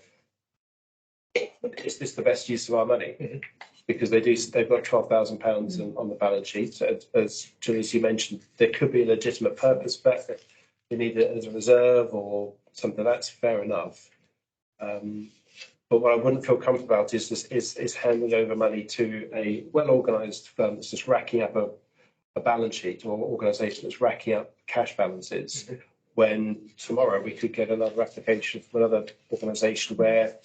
S1: is this the best use of our money? Mm-hmm. Because they've got £12,000 on the balance sheet. As you mentioned, there could be a legitimate purpose, but you need it as a reserve or something. That's fair enough. But what I wouldn't feel comfortable about is handing over money to a well-organised firm that's just racking up a balance sheet, or organisation that's racking up cash balances, mm-hmm. when tomorrow we could get another application from another organisation where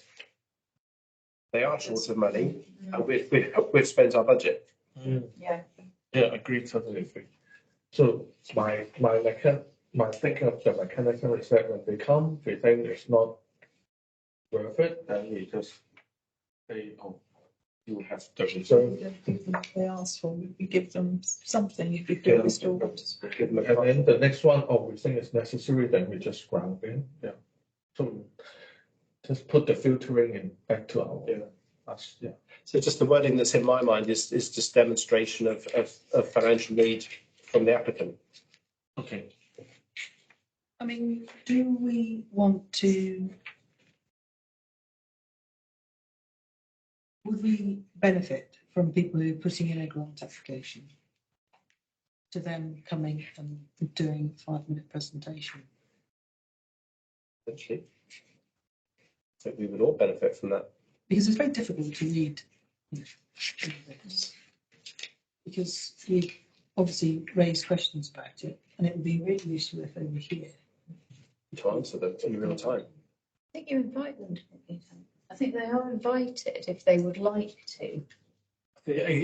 S1: they are short of money, and we've spent our budget.
S3: Yeah.
S6: Yeah, agree, totally agree. So my thinking of the mechanism is that when they come, they think it's not worth it, then we just say, oh, you have the reserve.
S5: They ask for, we give them something if we feel we still want to.
S6: And then the next one, we think it's necessary, then we just ground in. Yeah. So just put the filtering in back to our us. Yeah.
S1: So just the wording that's in my mind is just demonstration of financial need from the applicant.
S6: Okay.
S7: I mean, do we want to? Would we benefit from people who are putting in a grant application to them coming and doing a 5-minute presentation?
S1: Actually, I think we would all benefit from that.
S7: Because it's very difficult to read this. Because we obviously raised questions about it, and it would be really useful if they were here
S1: to answer them in real time.
S3: I think you invite them to the I think they are invited if they would like to.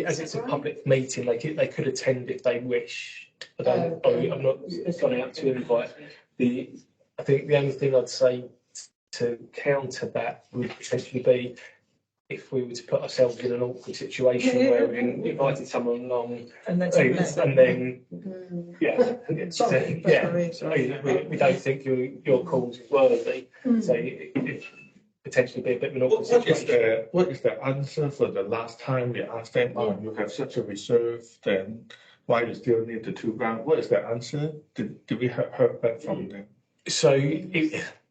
S2: As it's a public meeting, they could attend if they wish. But I'm not gone out to invite. I think the only thing I'd say to counter that would potentially be if we were to put ourselves in an awkward situation where we invited someone along and then we don't think your cause is worthy. So it potentially be a bit of an awkward situation.
S6: What is the answer for the last time we asked them, you have such a reserve, then why you still need the £2,000? What is the answer? Did we heard that from them?
S2: So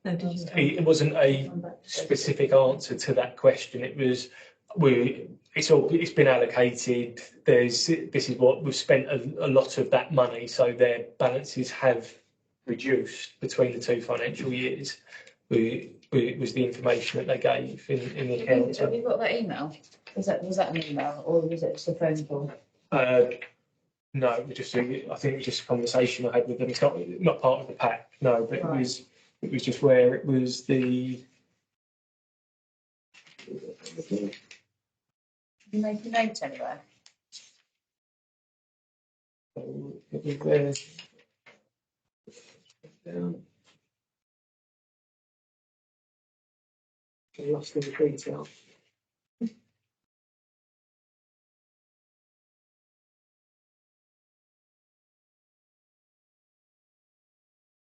S3: No, did you?
S2: It wasn't a specific answer to that question. It was, it's been allocated. This is what we've spent a lot of that money. So their balances have reduced between the 2 financial years. It was the information that they gave in the accounts.
S4: Have you got that email? Was that an email or was it just a phone call?
S2: No, I think it was just a conversation I had with them. It's not part of the pack. No, but
S4: Right.
S2: it was just where it was the.
S4: Did you make a note anywhere?
S2: It was there. I lost the detail.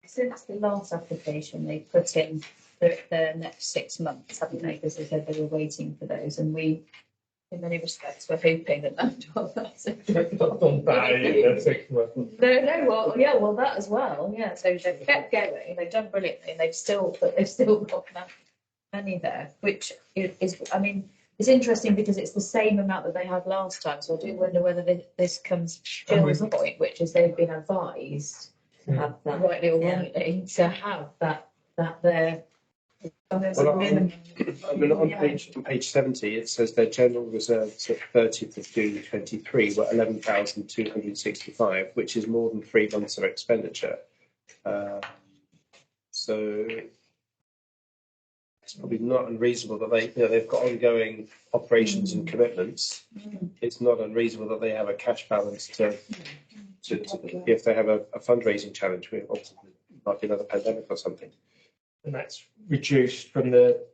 S4: Since the last application, they put in the next 6 months, haven't they? Because they said they were waiting for those, and we, in many respects, were hoping that that 12,000.
S6: Don't die in the 6 months.
S4: No, well, yeah, well, that as well, yeah. So they've kept going, they've done brilliantly, and they've still got that money there, which is, I mean, it's interesting because it's the same amount that they had last time. So I do wonder whether this comes Jill's point, which is they've been advised,
S3: To have that.
S4: rightly or
S3: Yeah.
S4: wrongly, to have that there. And there's a
S1: Well,
S4: minimum.
S1: I mean, on
S4: Yeah.
S1: page 70, it says their general reserves at 30th of June 23 were 11,265, which is more than 3 months of expenditure. So it's probably not unreasonable that they've got ongoing operations and commitments. It's not unreasonable that they have a cash balance to if they have a fundraising challenge. It might be another pandemic or something.
S2: And that's reduced from the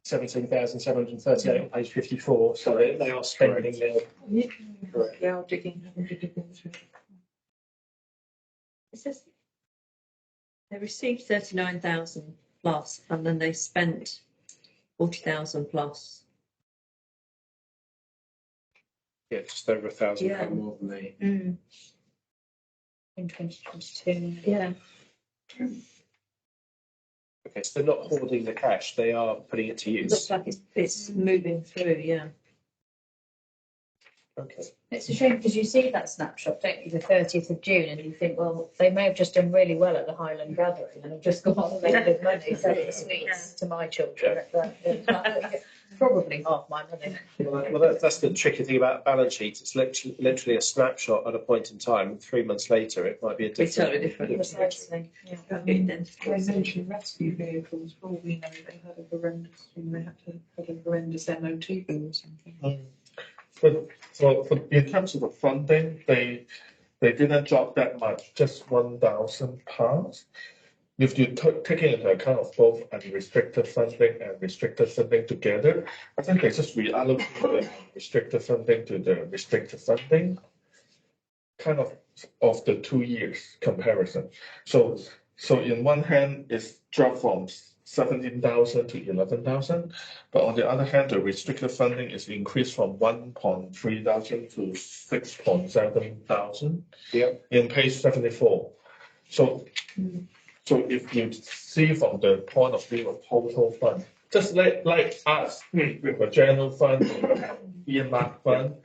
S2: 17,738 on page 54. So they are spending their.
S5: Yeah, I'll dig in through.
S3: It says they received 39,000 plus, and then they spent 40,000 plus.
S1: Yeah, just over £1,000
S3: Yeah.
S1: more than they.
S3: Mm.
S4: In 2022.
S3: Yeah.
S1: Okay, so they're not hoarding the cash; they are putting it to
S3: It looks
S1: use.
S3: like it's moving through. Yeah.
S1: Okay.
S4: It's a shame because you see that snapshot, don't you, the 30th of June, and you think, well, they may have just done really well at the Highland Gathering and have just got on made good money selling sweets to my children. Probably half my money.
S1: Well, that's the tricky thing about balance sheets. It's literally a snapshot at a point in time. 3 months later, it might be a
S3: Be
S1: different.
S3: totally different.
S4: Precisely. Yeah.
S5: I mean, they mentioned rescue vehicles. For all we know, they had a horrendous. They had a horrendous MOT bill or something.
S6: But in terms of the funding, they didn't drop that much, just £1,000. If you take into account of both unrestricted funding and restricted funding together, I think they just reallocate the restricted funding to the restricted funding, kind of the 2 years comparison. So in one hand, it's dropped from 17,000 to 11,000, but on the other hand, the restricted funding is increased from 1.3 thousand to 6.7 thousand.
S1: Yeah.
S6: In page 74. So if you see from the point of view of total fund, just like us with a general fund, earmark fund,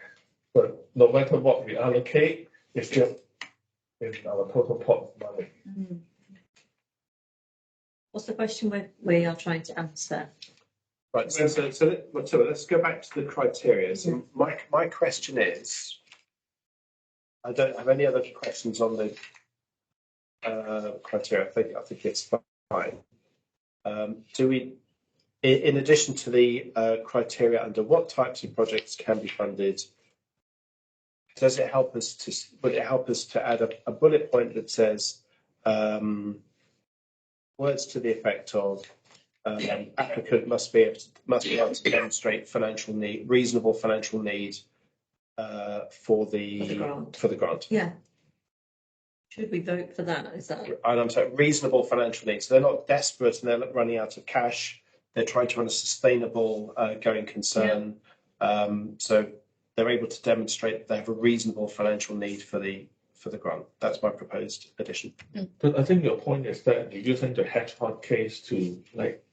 S6: but no matter what we allocate, it's just in our total pot of money.
S3: What's the question we are trying to answer?
S1: Right. So let's go back to the criteria. So my question is, I don't have any other questions on the criteria. I think it's fine. Do we, in addition to the criteria under what types of projects can be funded, would it help us to add a bullet point that says words to the effect of applicant must be able to demonstrate reasonable financial need for the grant.
S3: Yeah. Should we vote for that? Is that?
S1: And I'm saying reasonable financial needs. So they're not desperate and they're running out of cash. They're trying to run a sustainable going concern. So they're able to demonstrate that they have a reasonable financial need for the for the grant. That's my proposed addition.
S6: But I think your point is that you're using the hedgehog case to like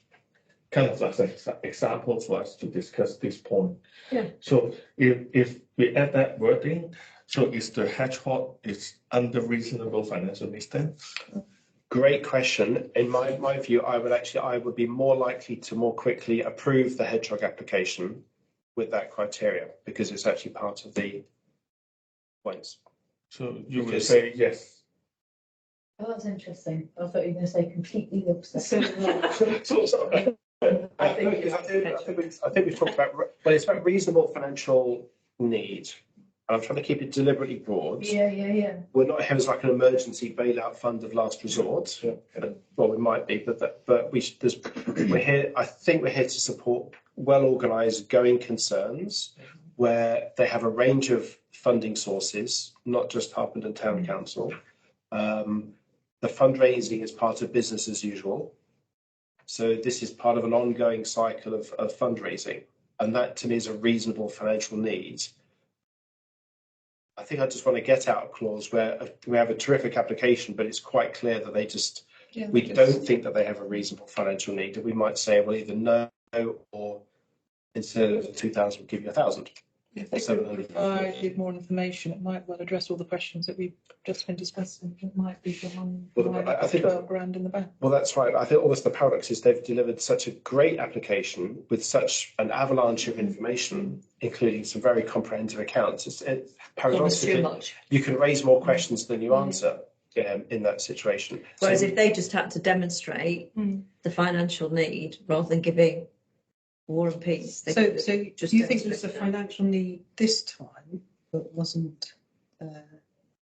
S6: kind of as an example for us to discuss this point.
S3: Yeah.
S6: So if we add that wording, so is the hedgehog is under reasonable financial needs then?
S1: Great question. In my view, I would be more likely to more quickly approve the hedgehog application with that criteria because it's actually part of the points.
S6: So you would
S1: Because-
S6: say yes.
S4: Oh, that's interesting. I thought you were going to say completely the opposite.
S1: I think we've talked about, well, it's about reasonable financial need. And I'm trying to keep it deliberately broad.
S4: Yeah.
S1: We're not here as like an emergency bailout fund of last resort. Well, we might be, but we're here. I think we're here to support well-organised going concerns where they have a range of funding sources, not just Harpenden Town Council. The fundraising is part of business as usual. So this is part of an ongoing cycle of fundraising, and that to me is a reasonable financial need. I think I just want to get out a clause where we have a terrific application, but it's quite clear that we don't think that they have a reasonable financial need. And we might say, well, either no or instead of 2,000, we'll give you 1,000.
S5: If they could provide more information, it might well address all the questions that we've just been discussing. It might be the one
S1: I think
S5: 12 grand in the bank.
S1: Well, that's right. I think almost the paradox is they've delivered such a great application with such an avalanche of information, including some very comprehensive accounts.
S3: Almost too
S1: Paradoxically,
S3: much.
S1: you can raise more questions than you answer in that situation.
S3: Whereas
S1: So-
S3: if they just had to demonstrate the financial need rather than giving War and Peace. they
S7: So
S3: could
S7: do you think there's a financial need this time that wasn't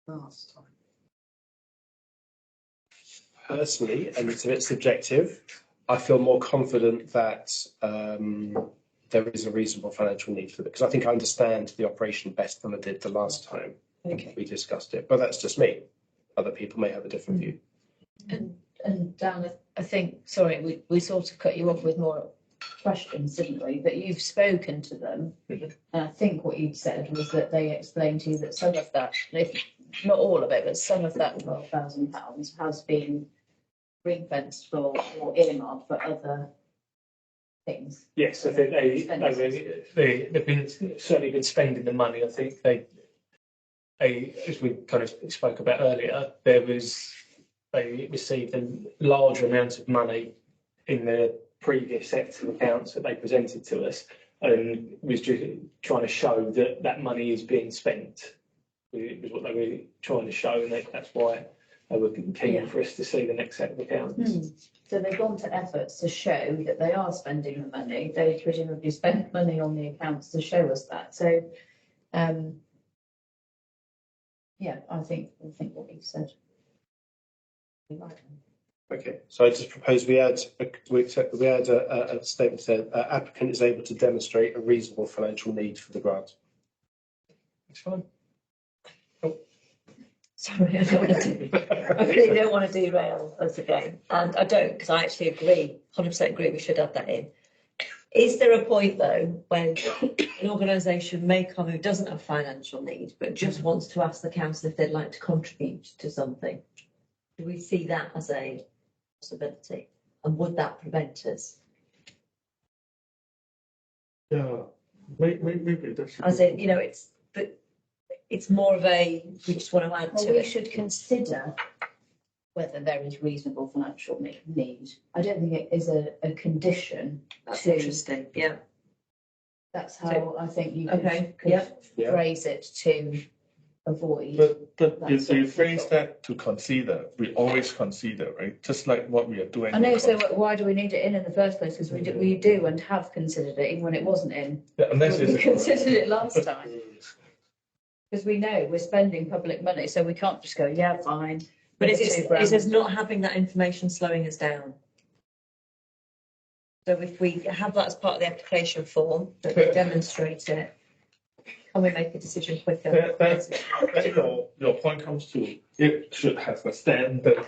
S7: last time?
S1: Personally, and it's a bit subjective, I feel more confident that there is a reasonable financial need for it because I think I understand the operation better than I did the last time
S7: Okay.
S1: we discussed it. But that's just me. Other people may have a different view.
S4: And Dan, I think, sorry, we sort of cut you off with more questions, didn't we? But you've spoken to them. And I think what you'd said was that they explained to you that some of that, if not all of it, but some of that £12,000 has been ring fenced for or earmarked for other things.
S2: Yes, I think they've been certainly been spending the money. I think as we kind of spoke about earlier, they received a larger amount of money in the previous sets of accounts that they presented to us, and was just trying to show that that money is being spent. It was what they were trying to show, and that's why they were keen for us to see the next set of accounts.
S4: So they've gone to efforts to show that they are spending the money. They presumably spent money on the accounts to show us that. So, yeah, I think what you've said. You're right.
S1: Okay, so I just propose we add a statement saying applicant is able to demonstrate a reasonable financial need for the grant.
S2: It's fine.
S3: Sorry, I really don't want to derail us again. And I don't, because I actually agree, 100% agree we should add that in. Is there a point though when an organisation may come who doesn't have financial need but just wants to ask the council if they'd like to contribute to something? Do we see that as a possibility? And would that prevent us?
S6: Yeah, maybe that's.
S3: As in, it's more of a, we just want to add
S4: Well,
S3: to
S4: we
S3: it.
S4: should consider whether there is reasonable financial need. I don't think it is a condition.
S3: That's
S4: to-
S3: interesting, yeah.
S4: That's how
S3: So-
S4: I think you
S3: Okay,
S4: could
S1: yeah.
S4: phrase it to avoid.
S6: But
S4: That's
S6: if you
S4: so
S6: phrase
S4: difficult.
S6: that to consider, we always consider, right? Just like what we are doing.
S4: I know,
S6: with
S4: so
S6: con-
S4: why do we need it in the first place? Because we do and have considered it even when it wasn't in.
S6: Yeah, unless
S4: We
S6: it's.
S4: considered it last time. Because we know we're spending public money, so we can't just go, yeah, fine.
S3: But
S4: It's
S3: is
S4: £2,000.
S3: us not having that information slowing us down? So if we have that as part of the application form, that we demonstrate it, can we make a decision quicker?
S6: That's your point comes to, it should have a standard.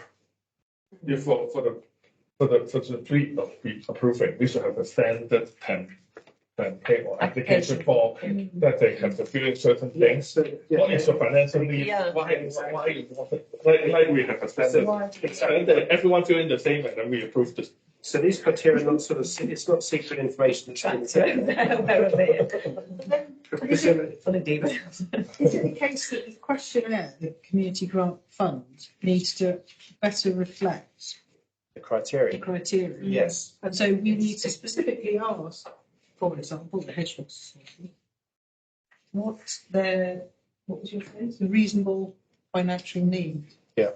S6: If for the fleet of approving, we should have a standard application for that they have to fill in certain things.
S1: So, yeah.
S6: What is your financial need?
S3: Yeah.
S6: Why you want it? Like we have a standard. And then everyone feeling the same, and then we approve this.
S1: So these criteria are not sort of, it's not secret information. It's Presumably-
S7: Is it the case that the questionnaire, the community grant fund, needs to better reflect
S1: the
S7: the
S1: criteria.
S7: criteria?
S1: Yes.
S7: And so we need to specifically ask, for example, the Hedgehog Society, what's their, what was your phrase, the reasonable financial need?
S1: Yeah.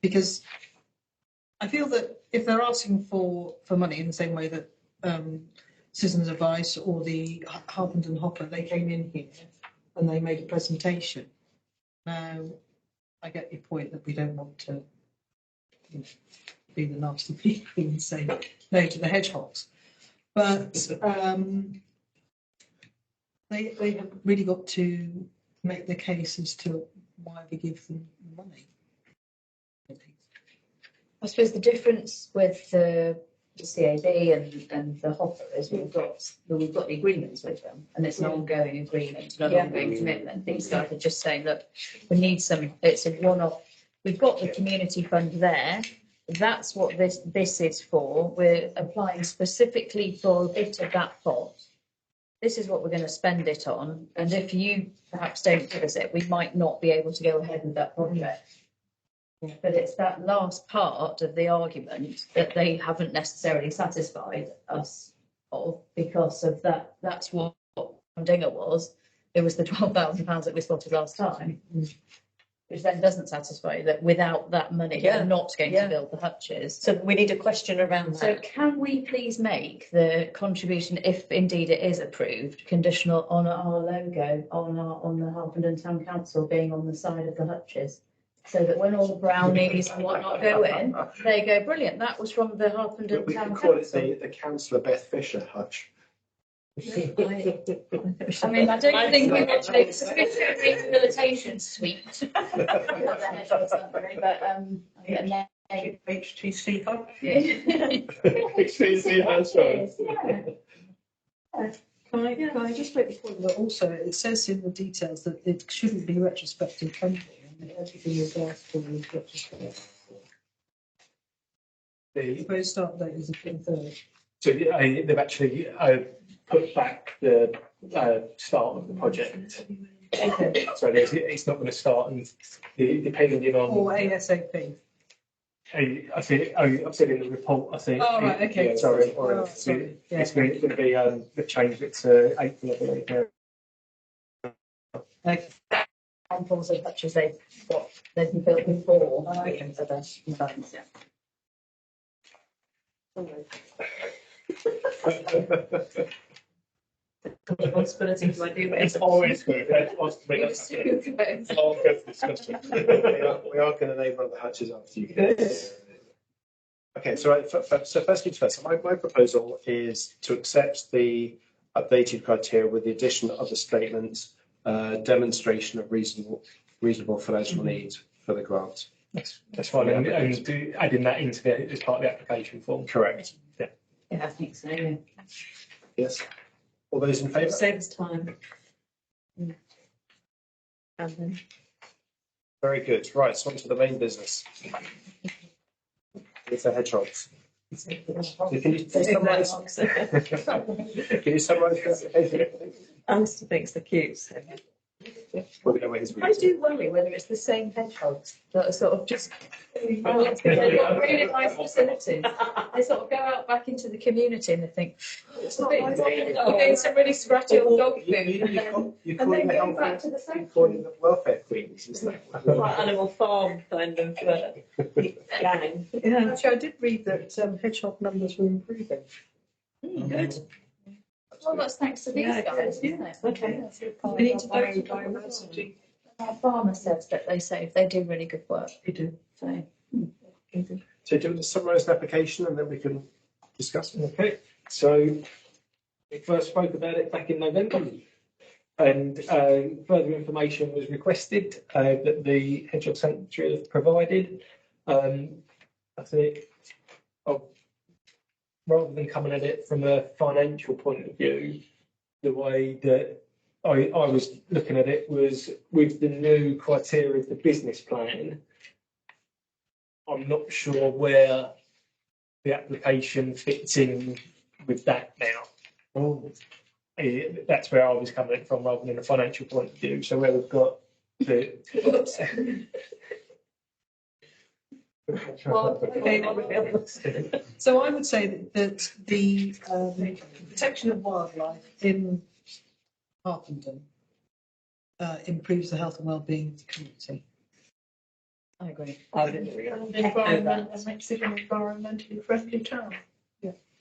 S7: Because I feel that if they're asking for money in the same way that Citizens Advice or the Harpenden Hopper, they came in here and they made a presentation. Now, I get your point that we don't want to, you know, be the nasty people and say no to the hedgehogs, but they have really got to make the case as to why we give them money.
S4: I suppose the difference with the CAB and the Hopper is we've got the agreements with them, and it's an ongoing agreement, an ongoing commitment. These guys are just saying, look, we need some. It's a one-off. We've got the community fund there. That's what this is for. We're applying specifically for a bit of that pot. This is what we're going to spend it on, and if you perhaps don't give us it, we might not be able to go ahead with that project. But it's that last part of the argument that they haven't necessarily satisfied us of, because of that. That's what Dinger was. It was the £12,000 that we spotted last time, which then doesn't satisfy that without that money, we're not going to build the hutches.
S3: So we need a question around
S4: So
S3: that.
S4: can we please make the contribution, if indeed it is approved, conditional on our logo on the Harpenden Town Council being on the side of the hutches? So that when all the brownies and whatnot go in, they go, brilliant, that was from the Harpenden
S1: We
S4: Town
S1: can call it
S4: Council.
S1: the Councillor Beth Fisher hutch.
S4: I mean, I don't think we want to make a sufficient rehabilitation suite. But,
S7: HTC hub.
S6: HTC has
S7: Can I just make the point that also it says in the details that it shouldn't be retrospective funding and that everything is asked for is retrospective. The proposed start date is the 23rd.
S2: So they've actually put back the start of the project. So it's not going to start, and depending on.
S7: Or ASAP.
S2: I think I've said in the report. I think.
S7: Oh, right, okay.
S2: Yeah, sorry.
S7: Oh, sorry. Yeah.
S2: It's going to be. They've changed it to April, I believe.
S7: Okay.
S4: Examples of hutches they've been built before.
S7: Oh, okay.
S4: So that's, yeah. Responsibility do I do
S6: It's
S4: it?
S6: always good. It's all good discussion.
S1: We are going to name one of the hutches after you. Okay, so so first things first. My proposal is to accept the updated criteria with the addition of the statement, demonstration of reasonable financial needs for the grant.
S2: That's fine, and adding that into as part of the application form.
S1: Correct.
S4: Yeah, I think so. Yeah.
S1: Yes. All those in favour?
S3: Saves time. And then
S1: Very good. Right, so on to the main business. It's the hedgehogs. So can you summarise? Can you summarise the application?
S3: Alistair thinks they're cute. So.
S1: We're going to wait his
S3: I do worry whether it's the same hedgehogs that are sort of just. They've got really nice facilities.
S4: They sort of go out back into the community and they think, it's not like getting some really scratchy old dog food.
S1: You
S3: And
S1: call
S3: then
S1: them
S3: going back
S1: the
S3: to the
S1: you call them the welfare queens, isn't it?
S3: like Animal Farm kind of gang. Yeah.
S7: Actually, I did read that hedgehog numbers were improving.
S3: Good.
S4: Well, that's thanks to these guys, isn't it?
S3: Okay.
S7: We need to vote for biodiversity.
S4: Our farmer says that they do really good work.
S7: They do.
S4: So.
S1: So do you want to summarise the application and then we can discuss it?
S2: Okay, so we first spoke about it back in November, and further information was requested that the Hedgehog Sanctuary have provided. I think rather than coming at it from a financial point of view, the way that I was looking at it was with the new criteria of the business plan. I'm not sure where the application fits in with that now.
S6: Oh,
S2: That's where I was coming at it from rather than a financial point of view. So where we've got the
S7: So I would say that the protection of wildlife in Harpenden improves the health and well-being of the community.
S3: I agree.
S5: And environment, and makes it an environmentally friendly town.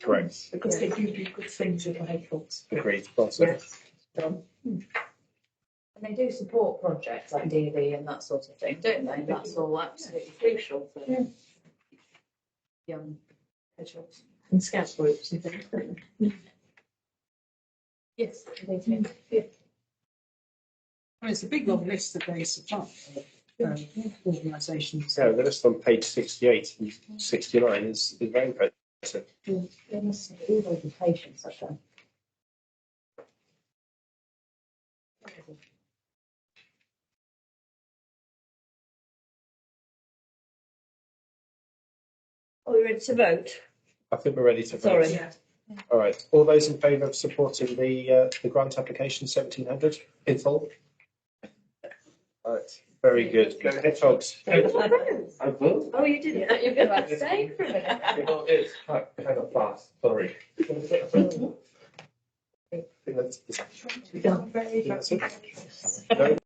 S1: Correct.
S5: Because they do good things in the Hayfields.
S1: Agreed. Well said.
S4: And they do support projects like DV and that sort of thing, don't they? That's all absolutely crucial for young hedgehogs.
S3: And scout groups and things, don't they?
S4: Yes, they do. Yeah.
S7: I mean, it's a big long list that they supply organisations.
S1: Yeah, the list on page 68 and 69 is very impressive.
S4: They must have all those patients, I think.
S3: Are we ready to vote?
S1: I think we're ready to vote.
S3: Sorry.
S1: All right. All those in favour of supporting the grant application 1700 in full? All right. Very good. Go Hedgehogs.
S6: I will.
S3: Oh, you didn't? You're going to stay for a minute.
S6: It's kind of fast, sorry.
S1: I think that's-
S5: Very
S1: that's it. No